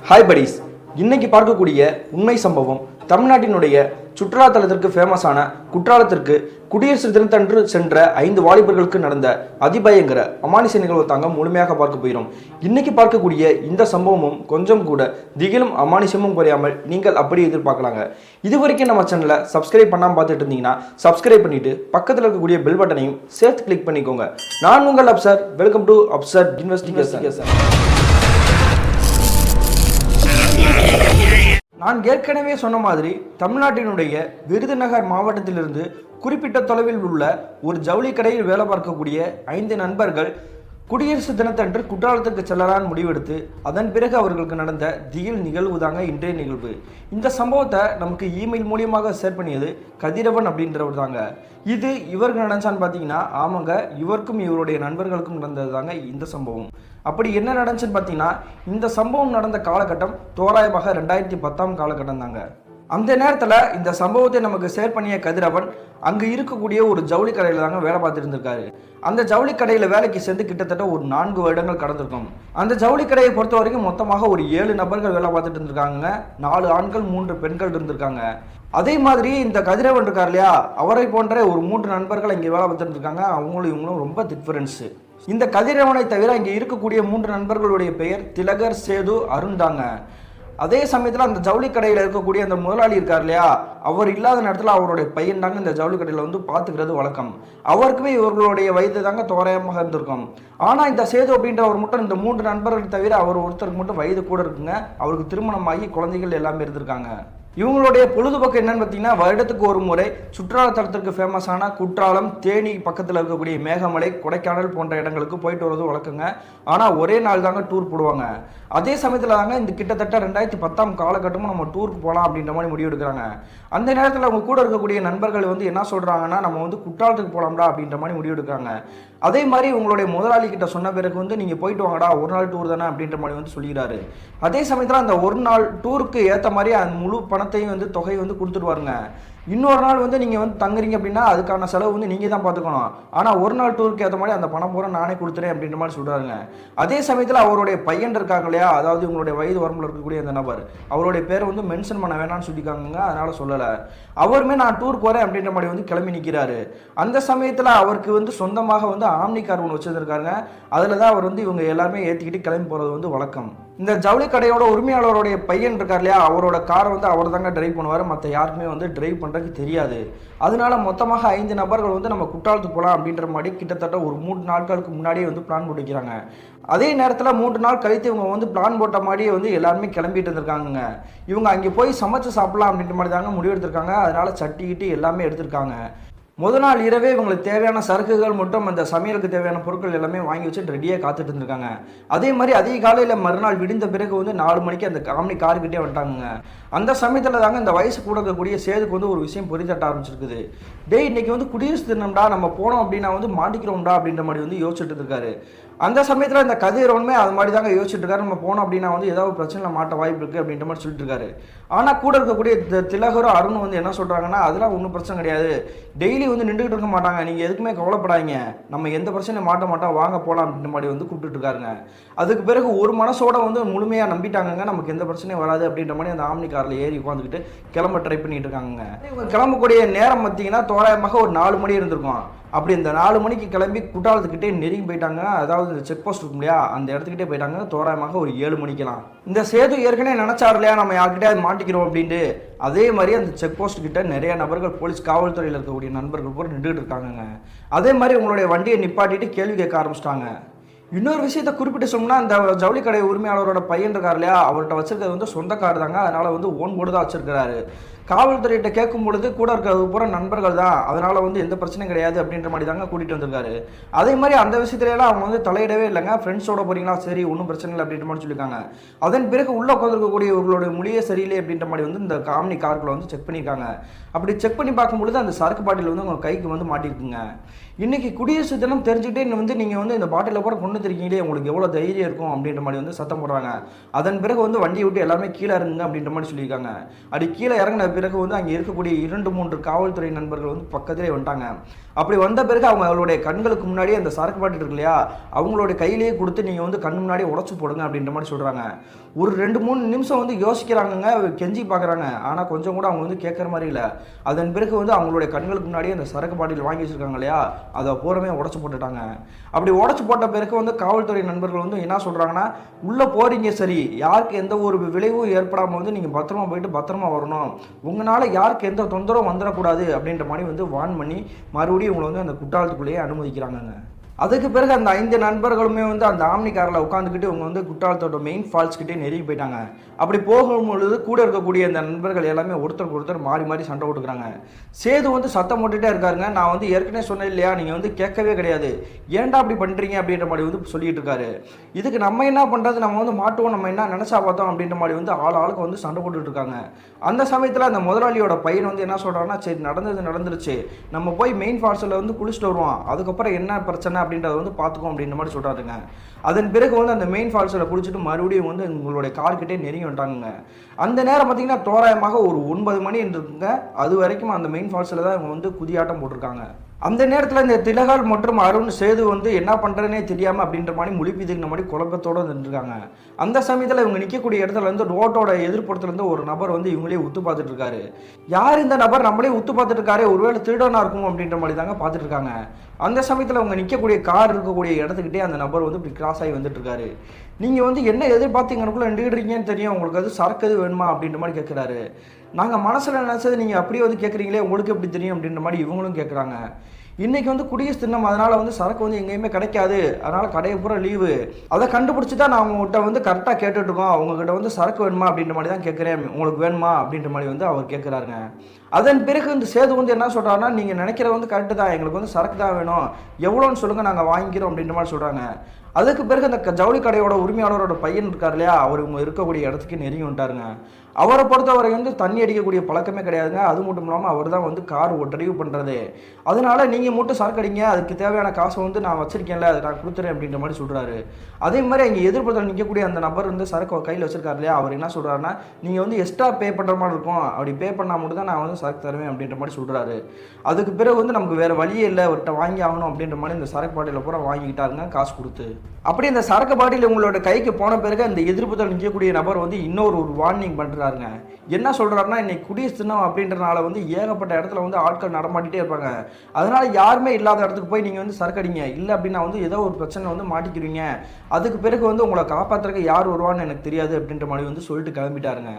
Hi buddies, இன்னைக்கு பார்க்கக்கூடிய உண்மை சம்பவம் தமிழ்நாட்டினுடைய சுற்றுலாத்தலத்திற்கு ஃபேமஸான குற்றாலத்திற்கு குடியரசு தினத்தன்று சென்ற 5 வாலிபர்களுக்கு நடந்த அதிபயங்கர அமானுஷ நிகழ்வு தாங்க முழுமையாக பார்க்க போகிறோம். இன்னைக்கு பார்க்கக்கூடிய இந்த சம்பவமும் கொஞ்சம் கூட திகிலும் அமானுஷமும் குறையாமல் நீங்கள் அப்படி எதிர்பார்க்கலாங்க. இது வரைக்கும் நம்ம சேனலை சப்ஸ்கிரைப் பண்ணாமல் பார்த்துட்டு இருந்தீங்கன்னா சப்ஸ்கிரைப் பண்ணிட்டு பக்கத்தில் இருக்கக்கூடிய பெல் பட்டனையும் சேர்த்து கிளிக் பண்ணிக்கோங்க. நான் உங்கள் Afsar. Welcome to Afsar investigation. நான் ஏற்கனவே சொன்ன மாதிரி தமிழ்நாட்டினுடைய விருதுநகர் மாவட்டத்திலிருந்து குறிப்பிட்ட தொலைவில் உள்ள ஒரு ஜவுளி கடையில் வேலை பார்க்கக்கூடிய 5 நண்பர்கள் குடியரசு தினத்தன்று குற்றாலத்திற்கு செல்லலான்னு முடிவெடுத்து அதன் பிறகு அவர்களுக்கு நடந்த திகில் நிகழ்வு தாங்க இன்றைய நிகழ்வு. இந்த சம்பவத்தை நமக்கு இமெயில் மூலியமாக ஷேர் பண்ணியது கதிரவன் அப்படின்றவர் தாங்க. இது இவருக்கு நடந்துச்சான்னு பார்த்தீங்கன்னா ஆமாங்க, இவருக்கும் இவருடைய நண்பர்களுக்கும் நடந்தது தாங்க இந்த சம்பவம். அப்படி என்ன நடந்துச்சுன்னு பார்த்தீங்கன்னா, இந்த சம்பவம் நடந்த காலகட்டம் தோராயமாக 2010 காலகட்டம் தாங்க. அந்த நேரத்தில் இந்த சம்பவத்தை நமக்கு ஷேர் பண்ணிய கதிரவன் அங்கே இருக்கக்கூடிய ஒரு ஜவுளி கடையில் தாங்க வேலை பார்த்துட்டு இருந்திருக்காரு. அந்த ஜவுளி கடையில் வேலைக்கு சேர்ந்து கிட்டத்தட்ட ஒரு 4 வருடங்கள் கடந்திருக்கும். அந்த ஜவுளி கடையை பொறுத்த வரைக்கும் மொத்தமாக ஒரு 7 நபர்கள் வேலை பார்த்துட்டு இருந்திருக்காங்க. 4 ஆண்கள் 3 பெண்கள் இருந்திருக்காங்க. அதே மாதிரி இந்த கதிரவன் இருக்கார் இல்லையா, அவரை போன்ற ஒரு 3 நண்பர்கள் இங்கே வேலை பார்த்துட்டு இருக்காங்க. அவங்களும் இவங்களும் ரொம்ப டிஃபரன்ஸு. இந்த கதிரவனை தவிர இங்கே இருக்கக்கூடிய 3 நண்பர்களுடைய பெயர் திலகர், சேது, அருண் தாங்க. அதே சமயத்தில் அந்த ஜவுளி கடையில் இருக்கக்கூடிய அந்த முதலாளி இருக்கார் இல்லையா, அவர் இல்லாத நேரத்தில் அவருடைய பையன் தாங்க இந்த ஜவுளி கடையில் வந்து பார்த்துக்கிறது வழக்கம். அவருக்குமே இவர்களுடைய வயது தாங்க தோராயமாக இருந்திருக்கும். ஆனால் இந்த சேது அப்படின்றவர் மட்டும் இந்த 3 நண்பர்கள் தவிர அவர் ஒருத்தருக்கு மட்டும் வயது கூட இருக்குங்க. அவருக்கு திருமணமாகி குழந்தைகள் எல்லாமே இருந்திருக்காங்க. இவங்களுடைய பொழுதுபோக்கு என்னன்னு பார்த்தீங்கன்னா, வருடத்துக்கு ஒரு முறை சுற்றுலாத்தலத்திற்கு ஃபேமஸான குற்றாலம், தேனி பக்கத்தில் இருக்கக்கூடிய மேகமலை, கொடைக்கானல் போன்ற இடங்களுக்கு போயிட்டு வரது வழக்கங்க. ஆனால் ஒரே நாள் தாங்க டூர் போடுவாங்க. அதே சமயத்தில் தாங்க இந்த கிட்டத்தட்ட 2010 காலகட்டமும் நம்ம டூருக்கு போகலாம் அப்படின்ற மாதிரி முடிவு எடுக்கிறாங்க. அந்த நேரத்தில் அவங்க கூட இருக்கக்கூடிய நண்பர்கள் வந்து என்ன சொல்கிறாங்கன்னா, நம்ம வந்து குற்றாலத்துக்கு போகலாம்டா அப்படின்ற மாதிரி முடிவு எடுக்கிறாங்க. அதே மாதிரி உங்களுடைய முதலாளி கிட்ட சொன்ன பிறகு வந்து நீங்கள் போயிட்டு வாங்கடா, ஒரு நாள் டூர் தானே அப்படின்ற மாதிரி வந்து சொல்லிக்கிறாரு. அதே சமயத்தில் அந்த ஒரு நாள் டூருக்கு ஏற்ற மாதிரி அந்த முழு பணத்தையும் வந்து தொகை வந்து கொடுத்துடுவாருங்க. இன்னொரு நாள் வந்து நீங்கள் வந்து தங்குறீங்க அப்படின்னா அதுக்கான செலவு வந்து நீங்கள் தான் பார்த்துக்கணும். ஆனால் ஒரு நாள் டூருக்கு ஏற்ற மாதிரி அந்த பணம் பூரா நானே கொடுத்துறேன் அப்படின்ற மாதிரி சொல்கிறாருங்க. அதே சமயத்தில் அவருடைய பையன் இருக்காங்க இல்லையா, அதாவது உங்களுடைய வயது வரம்பில் இருக்கக்கூடிய அந்த நபர், அவருடைய பேரை வந்து மென்ஷன் பண்ண வேணாம்னு சொல்லியிருக்காங்க. அதனால் சொல்லலை. அவருமே நான் டூர் போகிறேன் அப்படின்ற மாதிரி வந்து கிளம்பி நிற்கிறாரு. அந்த சமயத்தில் அவருக்கு வந்து சொந்தமாக வந்து ஆம்னி கார் ஒன்று வச்சுருந்துருக்காங்க. அதில் தான் அவர் வந்து இவங்க எல்லாருமே ஏற்றிக்கிட்டு கிளம்பி போகிறது வந்து வழக்கம். இந்த ஜவுளி கடையோட உரிமையாளருடைய பையன் இருக்கார் இல்லையா, அவரோட காரை வந்து அவர் தாங்க டிரைவ் பண்ணுவார். மற்ற யாருக்குமே வந்து டிரைவ் பண்ணுறதுக்கு தெரியாது. அதனால மொத்தமாக 5 நபர்கள் வந்து நம்ம குற்றாலத்துக்கு போகலாம் அப்படின்ற மாதிரி கிட்டத்தட்ட ஒரு 3 நாட்களுக்கு முன்னாடியே வந்து பிளான் போட்டுக்கிறாங்க. அதே நேரத்தில் 3 நாள் கழித்து இவங்க வந்து பிளான் போட்ட மாதிரியே வந்து எல்லாருமே கிளம்பிட்டு இருந்திருக்காங்க. இவங்க அங்கே போய் சமைச்சு சாப்பிடலாம் அப்படின்ற மாதிரி தாங்க முடிவெடுத்திருக்காங்க. அதனால சட்டிக்கிட்டு எல்லாமே எடுத்திருக்காங்க. முதல் நாள் இரவே இவங்களுக்கு தேவையான சரக்குகள் மற்றும் அந்த சமையலுக்கு தேவையான பொருட்கள் எல்லாமே வாங்கி வச்சு ரெடியாக காத்துட்டு இருந்திருக்காங்க. அதே மாதிரி அதிக காலையில் மறுநாள் விடிந்த பிறகு வந்து 4 மணிக்கு அந்த ஆம்னி கார்கிட்டே வந்துட்டாங்க. அந்த சமயத்தில் தாங்க இந்த வயசு கூட இருக்கக்கூடிய சேதுக்கு வந்து ஒரு விஷயம் புரிதட்ட ஆரம்பிச்சிருக்குது. இன்னைக்கு வந்து குடியரசு தினம்டா, நம்ம போனோம் அப்படின்னா வந்து மாட்டிக்கிறோம்டா அப்படின்ற மாதிரி வந்து யோசிச்சுட்டு இருக்காரு. அந்த சமயத்தில் இந்த கதிரவனுமே அது மாதிரி தாங்க யோசிச்சுட்டு இருக்காரு. நம்ம போனோம் அப்படின்னா வந்து ஏதாவது பிரச்சனை மாட்ட வாய்ப்பு இருக்குது அப்படின்ற மாதிரி சொல்லிட்டு இருக்காரு. ஆனால் கூட இருக்கக்கூடிய திலகரும் அருணும் வந்து என்ன சொல்கிறாங்கன்னா, அதெல்லாம் ஒன்றும் பிரச்சனை கிடையாது, டெய்லி வந்து நின்றுக்கிட்டு இருக்க மாட்டாங்க, நீங்கள் எதுக்குமே கவலைப்படாதீங்க, நம்ம எந்த பிரச்சனையும் மாட்ட மாட்டோம், வாங்க போகலாம் அப்படின்ற மாதிரி வந்து கூப்பிட்டு இருக்காருங்க. அதுக்கு பிறகு ஒரு மனசோட வந்து முழுமையாக நம்பிட்டாங்க, நமக்கு எந்த பிரச்சனையும் வராது அப்படின்ற மாதிரி அந்த ஆம்னி காரில் ஏறி உட்காந்துக்கிட்டு கிளம்ப ட்ரை பண்ணிட்டு இருக்காங்க. இவங்க கிளம்பக்கூடிய நேரம் பார்த்தீங்கன்னா தோராயமாக ஒரு 4 மணி இருந்திருக்கும். அப்படி இந்த 4 மணிக்கு கிளம்பி குற்றாலத்துக்கிட்டே நெருங்கி போயிட்டாங்க. அதாவது இந்த செக் போஸ்ட் இருக்கும் இல்லையா, அந்த இடத்துக்கிட்டே போயிட்டாங்க. தோராயமாக ஒரு 7 மணிக்கெல்லாம். இந்த சேது ஏற்கனவே நினைச்சார் இல்லையா, நம்ம யார்கிட்டே அது மாட்டிக்கிறோம் அப்படின்ட்டு. அதே மாதிரி அந்த செக் போஸ்ட் கிட்ட நிறைய நபர்கள், போலீஸ் காவல்துறையில் இருக்கக்கூடிய நண்பர்கள் கூட நின்றுட்டு இருக்காங்க. அதே மாதிரி உங்களுடைய வண்டியை நிப்பாட்டிட்டு கேள்வி கேட்க ஆரம்பிச்சிட்டாங்க. இன்னொரு விஷயத்தை குறிப்பிட்டு சொன்னால், இந்த ஜவுளி கடை உரிமையாளரோட பையன் இருக்கார் இல்லையா, அவர்கிட்ட வச்சிருக்கிறது வந்து சொந்த கார் தாங்க. அதனால வந்து ஓன் போர்டு தான் வச்சிருக்கிறாரு. காவல்துறையிட்ட கேட்கும் பொழுது கூட இருக்கிறது பூரா நண்பர்கள் தான், அதனால வந்து எந்த பிரச்சனையும் கிடையாது அப்படின்ற மாதிரி தாங்க கூட்டிகிட்டு வந்திருக்காரு. அதே மாதிரி அந்த விஷயத்துலலாம் அவங்க வந்து தலையிடவே இல்லைங்க. ஃப்ரெண்ட்ஸோட போறீங்களா, சரி ஒன்றும் பிரச்சனை இல்லை அப்படின்ற மாதிரி சொல்லியிருக்காங்க. அதன் பிறகு உள்ள உட்காந்துருக்கக்கூடிய இவர்களுடைய மொழியே சரியில்லை அப்படின்ற மாதிரி வந்து இந்த ஆம்னி கார்களை வந்து செக் பண்ணியிருக்காங்க. அப்படி செக் பண்ணி பார்க்கும்பொழுது அந்த சரக்கு பாட்டில் வந்து உங்கள் கைக்கு வந்து மாட்டிருக்குங்க. இன்னைக்கு குடியரசு தினம் தெரிஞ்சுக்கிட்டே வந்து நீங்கள் வந்து இந்த பாட்டிலில் கூட கொண்டு தெரிவிங்களே, உங்களுக்கு எவ்வளோ தைரியம் இருக்கும் அப்படின்ற மாதிரி வந்து சத்தம் போடுறாங்க. அதன் பிறகு வந்து வண்டியை விட்டு எல்லாமே கீழே இறங்குங்க அப்படின்ற மாதிரி சொல்லியிருக்காங்க. அப்படி கீழே இறங்கின பிறகு வந்து அங்கே இருக்கக்கூடிய 2-3 காவல்துறை நண்பர்கள் வந்து பக்கத்திலே வந்துட்டாங்க. அப்படி வந்த பிறகு அவங்களுடைய கண்களுக்கு முன்னாடி அந்த சரக்கு பாட்டில் இருக்கு இல்லையா, அவங்களுடைய கையிலேயே கொடுத்து நீங்கள் வந்து கண் முன்னாடியே உடச்சி போடுங்க அப்படின்ற மாதிரி சொல்கிறாங்க. ஒரு 2-3 நிமிஷம் வந்து யோசிக்கிறாங்கங்க, கெஞ்சி பார்க்குறாங்க. ஆனால் கொஞ்சம் கூட அவங்க வந்து கேட்குற மாதிரி இல்லை. அதன் பிறகு வந்து அவங்களுடைய கண்களுக்கு முன்னாடியே அந்த சரக்கு பாட்டில் வாங்கி வச்சுருக்காங்க இல்லையா, அதை பூரமே உடச்சி போட்டுட்டாங்க. அப்படி உடச்சி போட்ட பிறகு வந்து காவல்துறை நண்பர்கள் வந்து என்ன சொல்கிறாங்கன்னா, உள்ளே போகிறீங்க சரி, யாருக்கு எந்த ஒரு விளைவும் ஏற்படாமல் வந்து நீங்கள் பத்திரமா போயிட்டு பத்திரமா வரணும், உங்களால் யாருக்கு எந்த தொந்தரவும் வந்துடக்கூடாது அப்படின்ற மாதிரி வந்து வார்ன் பண்ணி மறுபடியும் இவங்களை வந்து அந்த குற்றாலத்துக்குள்ளேயே அனுமதிக்கிறாங்கங்க. அதுக்கு பிறகு அந்த 5 நண்பர்களுமே வந்து அந்த ஆம்னி காரில் உட்காந்துக்கிட்டு இவங்க வந்து குற்றாலத்தோட மெயின் ஃபால்ஸ் கிட்டே நெருங்கி போயிட்டாங்க. அப்படி போகும்பொழுது கூட இருக்கக்கூடிய அந்த நண்பர்கள் எல்லாமே ஒருத்தருக்கு ஒருத்தர் மாறி மாறி சண்டை போட்டுக்கிறாங்க. சேது வந்து சத்தம் போட்டுகிட்டே இருக்காருங்க, நான் வந்து ஏற்கனவே சொன்னேன் இல்லையா, நீங்கள் வந்து கேட்கவே கிடையாது, ஏன்டா அப்படி பண்ணுறீங்க அப்படின்ற மாதிரி வந்து சொல்லிட்டு இருக்காரு. இதுக்கு நம்ம என்ன பண்ணுறது, நம்ம வந்து மாட்டுவோம், நம்ம என்ன நினச்சா பார்த்தோம் அப்படின்ற மாதிரி வந்து ஆளுக்கு வந்து சண்டை போட்டுட்டு இருக்காங்க. அந்த சமயத்தில் அந்த முதலாளியோட பையன் வந்து என்ன சொல்கிறாங்கன்னா, சரி நடந்துருச்சு, நம்ம போய் மெயின் ஃபால்ஸில் வந்து குளிச்சுட்டு வருவோம், அதுக்கப்புறம் என்ன பிரச்சனை அப்படின்றத வந்து பார்த்துக்கோம் அப்படின்ற மாதிரி சொல்கிறாருங்க. அதன் பிறகு வந்து அந்த மெயின் ஃபால்ஸில் குளிச்சுட்டு மறுபடியும் வந்து உங்களுடைய கார்கிட்டே நெருங்கி வந்துட்டாங்க. அந்த நேரம் பார்த்தீங்கன்னா தோராயமாக ஒரு 9 மணி இருக்குங்க. அது வரைக்கும் அந்த மெயின் ஃபால்ஸில் தான் இவங்க வந்து குதியாட்டம் போட்டிருக்காங்க. அந்த நேரத்தில் இந்த திலகால் மற்றும் அருண் சேது வந்து என்ன பண்ணுறதுனே தெரியாமல் அப்படின்ற மாதிரி முழிப்பிதுங்கிற மாதிரி குழப்பத்தோடு நின்றுருக்காங்க. அந்த சமயத்தில் இவங்க நிற்கக்கூடிய இடத்துல வந்து ரோட்டோட எதிர்ப்புறத்துலேருந்து ஒரு நபர் வந்து இவங்களே உத்து பார்த்துட்டு இருக்காரு. யார் இந்த நபர் நம்மளே உத்து பார்த்துட்டு இருக்காரு, ஒருவேளை திருடனா இருக்கும் அப்படின்ற மாதிரி தாங்க பார்த்துட்டு இருக்காங்க. அந்த சமயத்தில் அவங்க நிற்கக்கூடிய கார் இருக்கக்கூடிய இடத்துக்கிட்டே அந்த நபர் வந்து இப்படி கிராஸ் ஆகி வந்துட்டு இருக்காரு. நீங்கள் வந்து என்ன எதிர்பார்த்தீங்கன்னுக்குள்ள நின்றுடுறீங்கன்னு தெரியும், உங்களுக்கு அது சரக்கு எது வேணுமா அப்படின்ற மாதிரி கேட்குறாரு. நாங்கள் மனசில் நினச்சது நீங்கள் அப்படியே வந்து கேட்குறீங்களே, உங்களுக்கு எப்படி தெரியும் அப்படின்ற மாதிரி இவங்களும் கேட்குறாங்க. இன்றைக்கி வந்து குடியரசு தினம், அதனால் வந்து சரக்கு வந்து எங்கேயுமே கிடைக்காது, அதனால் கடையை பூரா லீவு, அதை கண்டுபிடிச்சி தான் நான் உங்கள்கிட்ட வந்து கரெக்டாக கேட்டுட்ருக்கோம், அவங்ககிட்ட வந்து சரக்கு வேணுமா அப்படின்ற மாதிரி தான் கேட்குறேன், உங்களுக்கு வேணுமா அப்படின்ற மாதிரி வந்து அவர் கேட்குறாருங்க. அதன் பிறகு இந்த சேது வந்து என்ன சொல்கிறாருன்னா, நீங்கள் நினைக்கிற வந்து கரெக்டு தான், எங்களுக்கு வந்து சரக்கு தான் வேணும், எவ்வளோன்னு சொல்லுங்கள் நாங்கள் வாங்கிக்கிறோம் அப்படின்ற மாதிரி சொல்கிறாங்க. அதுக்கு பிறகு அந்த ஜவுளி கடையோட உரிமையாளரோட பையன் இருக்கார் இல்லையா, அவர் இவங்க இருக்கக்கூடிய இடத்துக்கு நெருங்கி வந்துட்டாருங்க. அவரை பொறுத்தவரை வந்து தண்ணி அடிக்கக்கூடிய பழக்கமே கிடையாதுங்க. அது மட்டும் இல்லாமல் அவர் தான் வந்து கார் டிரைவ் பண்ணுறது, அதனால நீங்கள் மட்டும் சரக்கு அடிங்க, அதுக்கு தேவையான காசை வந்து நான் வச்சிருக்கேன்ல, அதை நான் கொடுத்துறேன் அப்படின்ற மாதிரி சொல்கிறாரு. அதே மாதிரி இங்கே எதிர்ப்புறத்தில் நிற்கக்கூடிய அந்த நபர் வந்து சரக்கு கையில் வச்சிருக்காரு இல்லையா, அவர் என்ன சொல்கிறாருன்னா, நீங்கள் வந்து எக்ஸ்ட்ரா பே பண்ணுற மாதிரி இருக்கும், அப்படி பே பண்ணால் மட்டும் தான் நான் வந்து சரக்கு தருவேன் அப்படின்ற மாதிரி சொல்கிறாரு. அதுக்கு பிறகு வந்து நமக்கு வேறு வழியே இல்லை, அவர்கிட்ட வாங்கி ஆகணும் அப்படின்ற மாதிரி இந்த சரக்கு பாட்டியில் பூரா வாங்கிக்கிட்டாருங்க காசு கொடுத்து. அப்படி இந்த சரக்கு பாட்டில் உங்களோட கைக்கு போன பிறகு அந்த எதிர்ப்புறத்தில் நிற்கக்கூடிய நபர் வந்து இன்னொரு வார்னிங் பண்ணுறாருங்க. என்ன சொல்கிறாருன்னா, இன்னைக்கு குடியரசு தினம் அப்படின்றனால வந்து ஏகப்பட்ட இடத்துல வந்து ஆட்கள் நடமாட்டிகிட்டே இருப்பாங்க, அதனால யாருமே இல்லாத இடத்துக்கு போய் நீங்கள் வந்து சரக்கு அடிங்க, இல்லை அப்படின்னா வந்து ஏதோ ஒரு பிரச்சனை வந்து மாட்டிக்கிறீங்க, அதுக்கு பிறகு வந்து உங்களை காப்பாற்றுறதுக்கு யார் வருவான்னு எனக்கு தெரியாது அப்படின்ற மாதிரி வந்து சொல்லிட்டு கிளம்பிட்டாருங்க.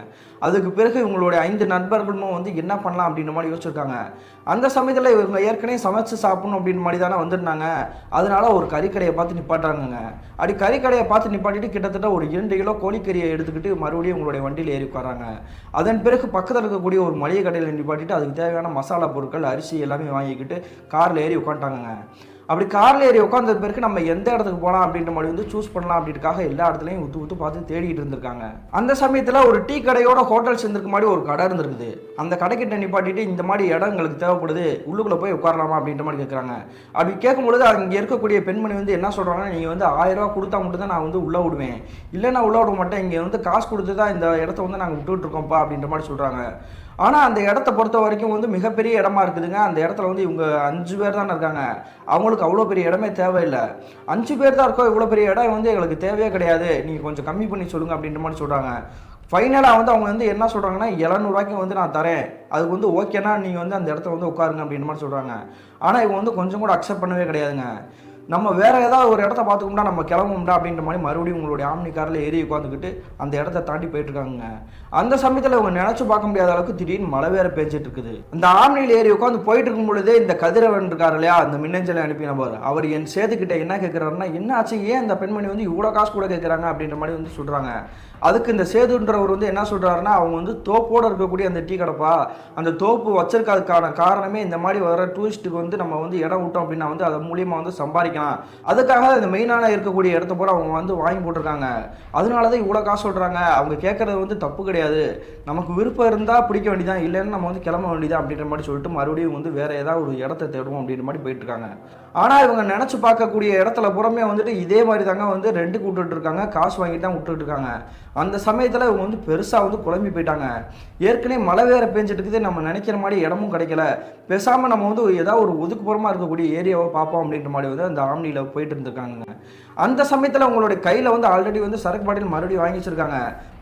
அதுக்கு பிறகு இவங்களுடைய 5 நண்பர்களும் வந்து என்ன பண்ணலாம் அப்படின்ற மாதிரி யோசிச்சிருக்காங்க. அந்த சமயத்தில் இவங்க ஏற்கனவே சமைச்சு சாப்பிடணும் அப்படின்ற மாதிரி தானே வந்துருந்தாங்க, அதனால ஒரு கறிக்கடையை பார்த்து நிப்பாட்டுறாங்க. அப்படி கறிக்கடையை பார்த்து நிப்பாட்டிட்டு கிட்டத்தட்ட ஒரு 2 கிலோ கோழிக்கறியை எடுத்துக்கிட்டு மறுபடியும் உங்களுடைய வண்டியில் ஏறி உட்காராங்க. அதன் பிறகு பக்கத்தில் இருக்கக்கூடிய ஒரு மளிகை கடையில் நிப்பாட்டிட்டு அதுக்கு தேவையான மசாலா பொருட்கள், அரிசி எல்லாமே வாங்கிக்கிட்டு காரில் ஏறி உட்காந்துட்டாங்க. அப்படி காரில் ஏறி உட்காந்தது பிறகு நம்ம எந்த இடத்துக்கு போகலாம் அப்படின்ற மாதிரி வந்து சூஸ் பண்ணலாம் அப்படின்றக்காக எல்லா இடத்துலையும் உத்து பார்த்து தேடிட்டு இருந்திருக்காங்க. அந்த சமயத்தில் ஒரு டீ கடையோட ஹோட்டல் சேர்ந்துருக்கு மாதிரி ஒரு கடை இருந்திருக்குது. அந்த கடைக்கிட்ட நிப்பாட்டிட்டு இந்த மாதிரி இடம் எங்களுக்கு தேவைப்படுது, உள்ளுக்குள்ளே போய் உட்காரலாமா அப்படின்ற மாதிரி கேட்குறாங்க. அப்படி கேட்கும்பொழுது அங்கே இருக்கக்கூடிய பெண்மணி வந்து என்ன சொல்கிறாங்கன்னா, நீங்கள் வந்து 1000 ரூபா கொடுத்தா மட்டும் தான் நான் வந்து உள்ளே விடுவேன், இல்லைன்னா உள்ளே விட மாட்டேன், இங்கே வந்து காசு கொடுத்து தான் இந்த இடத்த வந்து நாங்கள் விட்டுட்ருக்கோம்ப்பா அப்படின்ற மாதிரி சொல்கிறாங்க. ஆனால் அந்த இடத்த பொறுத்த வரைக்கும் வந்து மிகப்பெரிய இடமா இருக்குதுங்க. அந்த இடத்துல வந்து இவங்க 5 பேர் தானே இருக்காங்க, அவங்களுக்கு அவ்வளோ பெரிய இடமே தேவையில்லை, 5 பேர் தான் இருக்கோம், இவ்வளோ பெரிய இடம் வந்து எங்களுக்கு தேவையே கிடையாது, நீங்கள் கொஞ்சம் கம்மி பண்ணி சொல்லுங்கள் அப்படின்ற மாதிரி சொல்கிறாங்க. ஃபைனலாக வந்து அவங்க வந்து என்ன சொல்கிறாங்கன்னா, 700 ரூபாய்க்கு வந்து நான் தரேன், அதுக்கு வந்து ஓகேனா நீங்கள் வந்து அந்த இடத்துல வந்து உட்காருங்க அப்படின்ற மாதிரி சொல்கிறாங்க. ஆனால் இவங்க வந்து கொஞ்சம் கூட அக்செப்ட் பண்ணவே கிடையாதுங்க. நம்ம வேறு ஏதாவது ஒரு இடத்த பார்த்துக்கோம்னா நம்ம கிளம்பும்டா அப்படின்ற மாதிரி மறுபடியும் உங்களுடைய ஆம்னி காரில் ஏறி உட்காந்துக்கிட்டு அந்த இடத்த தாண்டி போயிட்டுருக்காங்க. அந்த சமயத்தில் இவங்க நினச்சி பார்க்க முடியாத அளவுக்கு திடீர்னு மழை வேறு பேஞ்சிட்டு இருக்குது. இந்த ஆம்னியில் ஏறி உட்காந்து போயிட்டு இருக்கும் பொழுதே இந்த கதிரவன் இருக்கார் இல்லையா, அந்த மின்னஞ்சலை அனுப்பி நபர், அவர் என் சேதுக்கிட்ட என்ன கேட்குறாருன்னா, என்ன ஆச்சு, ஏன் இந்த பெண்மணி வந்து இவ்வளோ காசு கூட கேட்குறாங்க அப்படின்ற மாதிரி வந்து சொல்கிறாங்க. அதுக்கு இந்த சேதுன்றவர் வந்து என்ன சொல்கிறாருன்னா, அவங்க வந்து தோப்போடு இருக்கக்கூடிய அந்த டீ கடைப்பா, அந்த தோப்பு வச்சிருக்கிறதுக்கான காரணமே இந்த மாதிரி வர டூரிஸ்ட்டுக்கு வந்து நம்ம வந்து இடம் விட்டோம் அப்படின்னா வந்து அது மூலியமாக வந்து சம்பாதிக்கலாம், அதுக்காக இந்த மெயினான இருக்கக்கூடிய இடத்த போல அவங்க வந்து வாங்கி போட்டிருக்காங்க, அதனால தான் இவ்வளோ காசு சொல்கிறாங்க, அவங்க கேட்குறது வந்து தப்பு கிடையாது, நமக்கு விருப்பம் இருந்தால் பிடிக்க வேண்டியதான், இல்லைன்னு நம்ம வந்து கிளம்ப வேண்டியதான் அப்படின்ற மாதிரி சொல்லிட்டு மறுபடியும் வந்து வேறு ஏதாவது ஒரு இடத்த தேடுவோம் அப்படின்ற மாதிரி போயிட்டுருக்காங்க. ஆனால் இவங்க நினச்சி பார்க்கக்கூடிய இடத்துல புறமே வந்துட்டு இதே மாதிரி தாங்க வந்து ரெண்டுக்கு விட்டுட்டு இருக்காங்க, காசு வாங்கிட்டு தான் விட்டுட்டு இருக்காங்க. அந்த சமயத்தில் இவங்க வந்து பெருசாக வந்து குழம்பி போயிட்டாங்க. ஏற்கனவே மழை வேற பெஞ்சிட்டு இருக்குது, நம்ம நினைக்கிற மாதிரி இடமும் கிடைக்கல, பேசாமல் நம்ம வந்து ஏதாவது ஒரு ஒதுக்குப்புறமாக இருக்கக்கூடிய ஏரியாவை பார்ப்போம் அப்படின்ற மாதிரி வந்து அந்த ஆம்னியில் போயிட்டு இருந்திருக்காங்க. அந்த சமயத்தில் அவங்களுடைய கையில் வந்து ஆல்ரெடி வந்து சரக்கு பாட்டில் மறுபடியும் வாங்கி வச்சிருக்காங்க.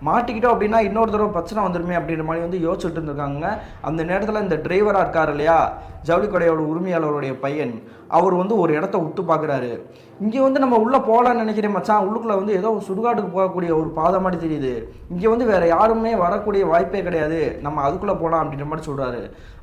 மாட்டிக்கிட்டோம் அப்படின்னா இன்னொரு தடவை பிரச்சனை வந்துருமே அப்படின்ற மாதிரி வந்து யோசிச்சுட்டு இருந்திருக்காங்க. அந்த நேரத்தில் இந்த டிரைவராக இருக்கார் இல்லையா, ஜவுளி கடையோட உரிமையாளருடைய பையன், அவர் வந்து ஒரு இடத்த விட்டு பார்க்குறாரு. இங்கே வந்து நம்ம உள்ளே போகலான்னு நினைக்கிறேன் மச்சான், உள்ளுக்குள்ளே வந்து ஏதோ சுடுகாட்டுக்கு போகக்கூடிய ஒரு பாதை மாதிரி தெரியுது, இங்கே வந்து வேறு யாருமே வரக்கூடிய வாய்ப்பே கிடையாது, நம்ம அதுக்குள்ளே போகலாம் அப்படின்ற மாதிரி சொல்கிறாரு.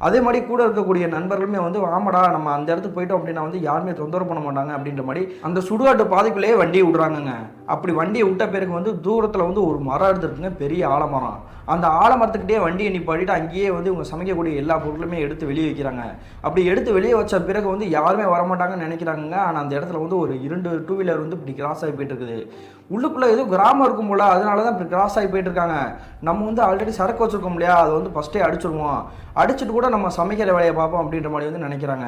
அதே மாதிரி கூட இருக்கக்கூடிய நண்பர்களுமே வந்து ஆமாடா நம்ம அந்த இடத்துக்கு போயிட்டோம் அப்படின்னா வந்து யாருமே தொந்தரவு பண்ண மாட்டாங்க அப்படின்ற மாதிரி அந்த சுடுகாட்டு பாதைக்குள்ளேயே வண்டியை விடுறாங்கங்க. அப்படி வண்டியை விட்ட பிறகு வந்து தூரத்தில் வந்து ஒரு மரம் எடுத்துருக்குங்க, பெரிய ஆலமரம். அந்த ஆலமரத்துக்கிட்டே வண்டியை நிப்பாட்டிட்டு அங்கேயே வந்து இவங்க சமைக்கக்கூடிய எல்லா பொருளுமே எடுத்து வெளியே வைக்கிறாங்க. அப்படி எடுத்து வெளியே வச்ச பிறகு வந்து யாருமே வரமாட்டாங்கன்னு நினைக்கிறாங்க. ஆனால் அந்த இடத்துல வந்து ஒரு 2 டூ வீலர் வந்து இப்படி கிராஸ் ஆகி போயிட்டு இருக்குது. உள்ளுக்குள்ளே எதுவும் கிராமம் இருக்கும் போல, அதனால தான் இப்படி கிராஸ் ஆகி போயிட்டு இருக்காங்க. நம்ம வந்து ஆல்ரெடி சரக்கு வச்சுருக்கோம் இல்லையா, அதை வந்து ஃபஸ்ட்டே அடிச்சிடுவோம், அடிச்சுட்டு கூட நம்ம சமைக்கிற வேலையை பார்ப்போம் அப்படின்ற மாதிரி வந்து நினைக்கிறாங்க.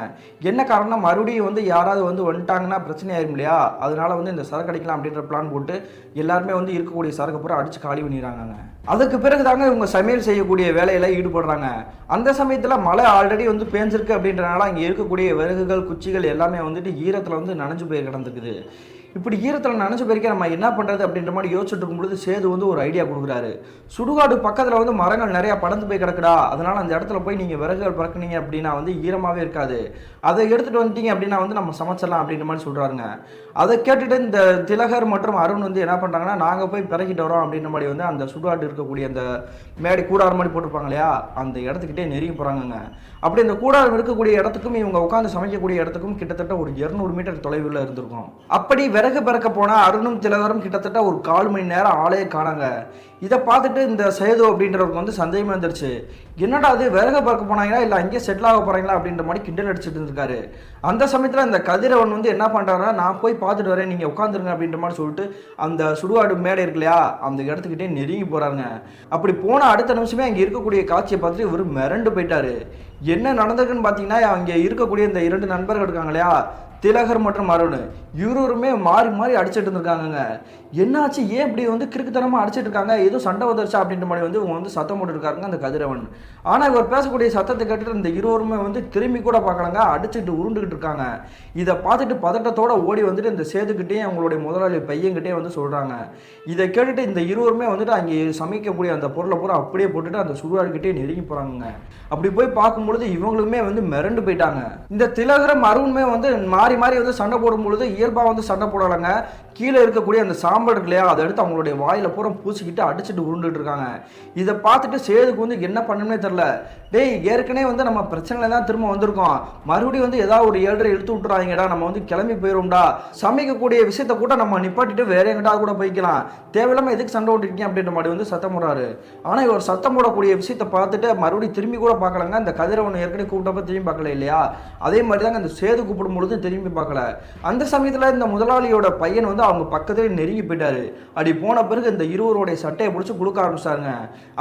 என்ன காரணம், மறுபடியும் வந்து யாராவது வந்து வந்துட்டாங்கன்னா பிரச்சனை ஆயிரும் இல்லையா, அதனால வந்து இந்த சரக்கு அடிக்கலாம் அப்படின்ற பிளான் போட்டு எல்லாருமே வந்து இருக்கக்கூடிய சரக்கு பூரா அடிச்சு காலி பண்ணிடுறாங்க. அதுக்கு பிறகு தாங்க இவங்க சமையல் செய்யக்கூடிய வேலையில ஈடுபடுறாங்க. அந்த சமயத்தில் மழை ஆல்ரெடி வந்து பேஞ்சிருக்கு அப்படின்றனால அங்கே இருக்கக்கூடிய விறகுகள் குச்சிகள் எல்லாமே வந்துட்டு ஈரத்தில் வந்து நனைஞ்சு போய் கிடந்துக்குது. இப்படி ஈரத்தில் நனைஞ்சு போயிருக்க நம்ம என்ன பண்ணுறது அப்படின்ற மாதிரி யோசிச்சுட்டு இருக்கும்பொழுது சேது வந்து ஒரு ஐடியா கொடுக்குறாரு. சுடுகாடு பக்கத்தில் வந்து மரங்கள் நிறையா படர்ந்து போய் கிடக்குடா, அதனால் அந்த இடத்துல போய் நீங்கள் விறகுகள் பறக்குனீங்க அப்படின்னா வந்து ஈரமாகவே இருக்காது, அதை எடுத்துகிட்டு வந்துட்டீங்க அப்படின்னா வந்து நம்ம சமைச்சிடலாம் அப்படின்ற மாதிரி சொல்கிறாருங்க. அதை கேட்டுட்டு இந்த திலகர் மற்றும் அருண் வந்து என்ன பண்ணுறாங்கன்னா, நாங்கள் போய் பிறக்கிட்டு வரோம் அப்படின்ற மாதிரி வந்து அந்த சுடுகாடு இருக்கக்கூடிய அந்த மேடை கூடாரம் மாதிரி போட்டிருப்பாங்க இல்லையா, அந்த இடத்துக்கிட்டே நெருங்கி போகிறாங்கங்க. அப்படி அந்த கூடாரம் இருக்கக்கூடிய இடத்துக்கும் இவங்க உட்காந்து சமைக்கக்கூடிய இடத்துக்கும் கிட்டத்தட்ட ஒரு 200 மீட்டர் தொலைவில் இருந்திருக்கும். அப்படி விறகு பறக்க போனால் அருணும் திலகரும் கிட்டத்தட்ட ஒரு 1/4 மணி நேரம் ஆளே காணாங்க. இதை பார்த்துட்டு இந்த சேது அப்படின்றவருக்கு வந்து சந்தேகமே வந்துருச்சு. என்னடா அது, விறகு பறக்க போனாங்களா இல்லை அங்கேயே செட்டில் ஆக போகிறாங்களா அப்படின்ற மாதிரி கிண்டல் அடிச்சுட்டு இருந்திருக்காரு. அந்த சமயத்தில் இந்த கதிரவன் வந்து என்ன பண்ணுறாருன்னா, நான் போய் பார்த்துட்டு வரேன், நீங்கள் உட்காந்துருங்க அப்படின்ற மாதிரி சொல்லிட்டு அந்த சுடுகாடு மேடை இருக்கு இல்லையா, அந்த இடத்துக்கிட்டே நெருங்கி போகிறாருங்க. அப்படி போன அடுத்த நிமிஷமே அங்கே இருக்கக்கூடிய காட்சியை பார்த்துட்டு இவர் மிரண்டு போயிட்டாரு. என்ன நடந்திருக்குன்னு பார்த்தீங்கன்னா, அங்கே இருக்கக்கூடிய இந்த 2 நண்பர்கள் இருக்காங்க இல்லையா, திலகர் மற்றும் அருண், இருவருமே மாறி மாறி அடிச்சுட்டு இருந்திருக்காங்க. என்னாச்சு, ஏன் இப்படி வந்து கிறுக்குத்தனமாக அடிச்சிட்டு இருக்காங்க, ஏதோ சண்டை வந்துருச்சா அப்படின்ற மாதிரி வந்து இவங்க வந்து சத்தம் போட்டு இருக்காருங்க அந்த கதிரவன். ஆனால் இவர் பேசக்கூடிய சத்தத்தை கேட்டுட்டு இந்த இருவருமே வந்து திரும்பி கூட பார்க்கலாங்க, அடிச்சுட்டு உருண்டுகிட்டு இருக்காங்க. இதை பார்த்துட்டு பதட்டத்தோட ஓடி வந்துட்டு இந்த சேதுக்கிட்டேயும் அவங்களுடைய முதலாளி பையன்கிட்டே வந்து சொல்கிறாங்க. இதை கேட்டுட்டு இந்த இருவருமே வந்துட்டு அங்கே சமைக்கக்கூடிய அந்த பொருளை பூரா அப்படியே போட்டுட்டு அந்த சுடுகாடுகிட்டே நெருங்கி போகிறாங்க. அப்படி போய் பார்க்கும்பொழுது இவங்களுமே வந்து மிரண்டு போயிட்டாங்க. இந்த திலகரம் அருணுமே வந்து மாறி மாறி வந்து சண்டை போடும் பொழுது இயல்பாக வந்து சண்டை போடலைங்க. கீழே இருக்கக்கூடிய அந்த சாம்பல் இருக்கு இல்லையா, அதை எடுத்து அவங்களுடைய வாயில பூரா பூசிக்கிட்டு அடிச்சுட்டு உருண்டுட்டு இருக்காங்க. இதை பார்த்துட்டு சேதுக்கு வந்து என்ன பண்ணணும்னே தெரியல. டேய், ஏற்கனவே வந்து நம்ம பிரச்சனையில தான் திரும்ப வந்திருக்கோம், மறுபடியும் வந்து ஏதாவது ஒரு 7 இழுத்து விட்டுறாங்கடா, நம்ம வந்து கிளம்பி போயிடும்டா, சமைக்கக்கூடிய விஷயத்த கூட நம்ம நிப்பாட்டிட்டு வேற எங்கிட்டா கூட போய்க்கலாம், தேவையில்லாம எதுக்கு சண்டை போட்டுருக்கீங்க அப்படின்ற மாதிரி வந்து சத்தம் போடுறாரு. ஆனால் இவர் சத்தம் போடக்கூடிய விஷயத்தை பார்த்துட்டு மறுபடியும் திரும்பி கூட பார்க்கலங்க. அந்த கதிரவனை ஏற்கனவே கூப்பிட்டப்ப திரும்பி பார்க்கல இல்லையா, அதே மாதிரி தாங்க அந்த சேது கூப்பிடும் பொழுது திரும்பி பார்க்கல. அந்த சமயத்தில் இந்த முதலாளியோட பையன் வந்து அவங்க பக்கத்துல நெருங்கி போயிட்டாரு. அப்படி போன பிறகு இந்த இருவருடைய சட்டையை பிடிச்சி கொடுக்க ஆரம்பிச்சாங்க.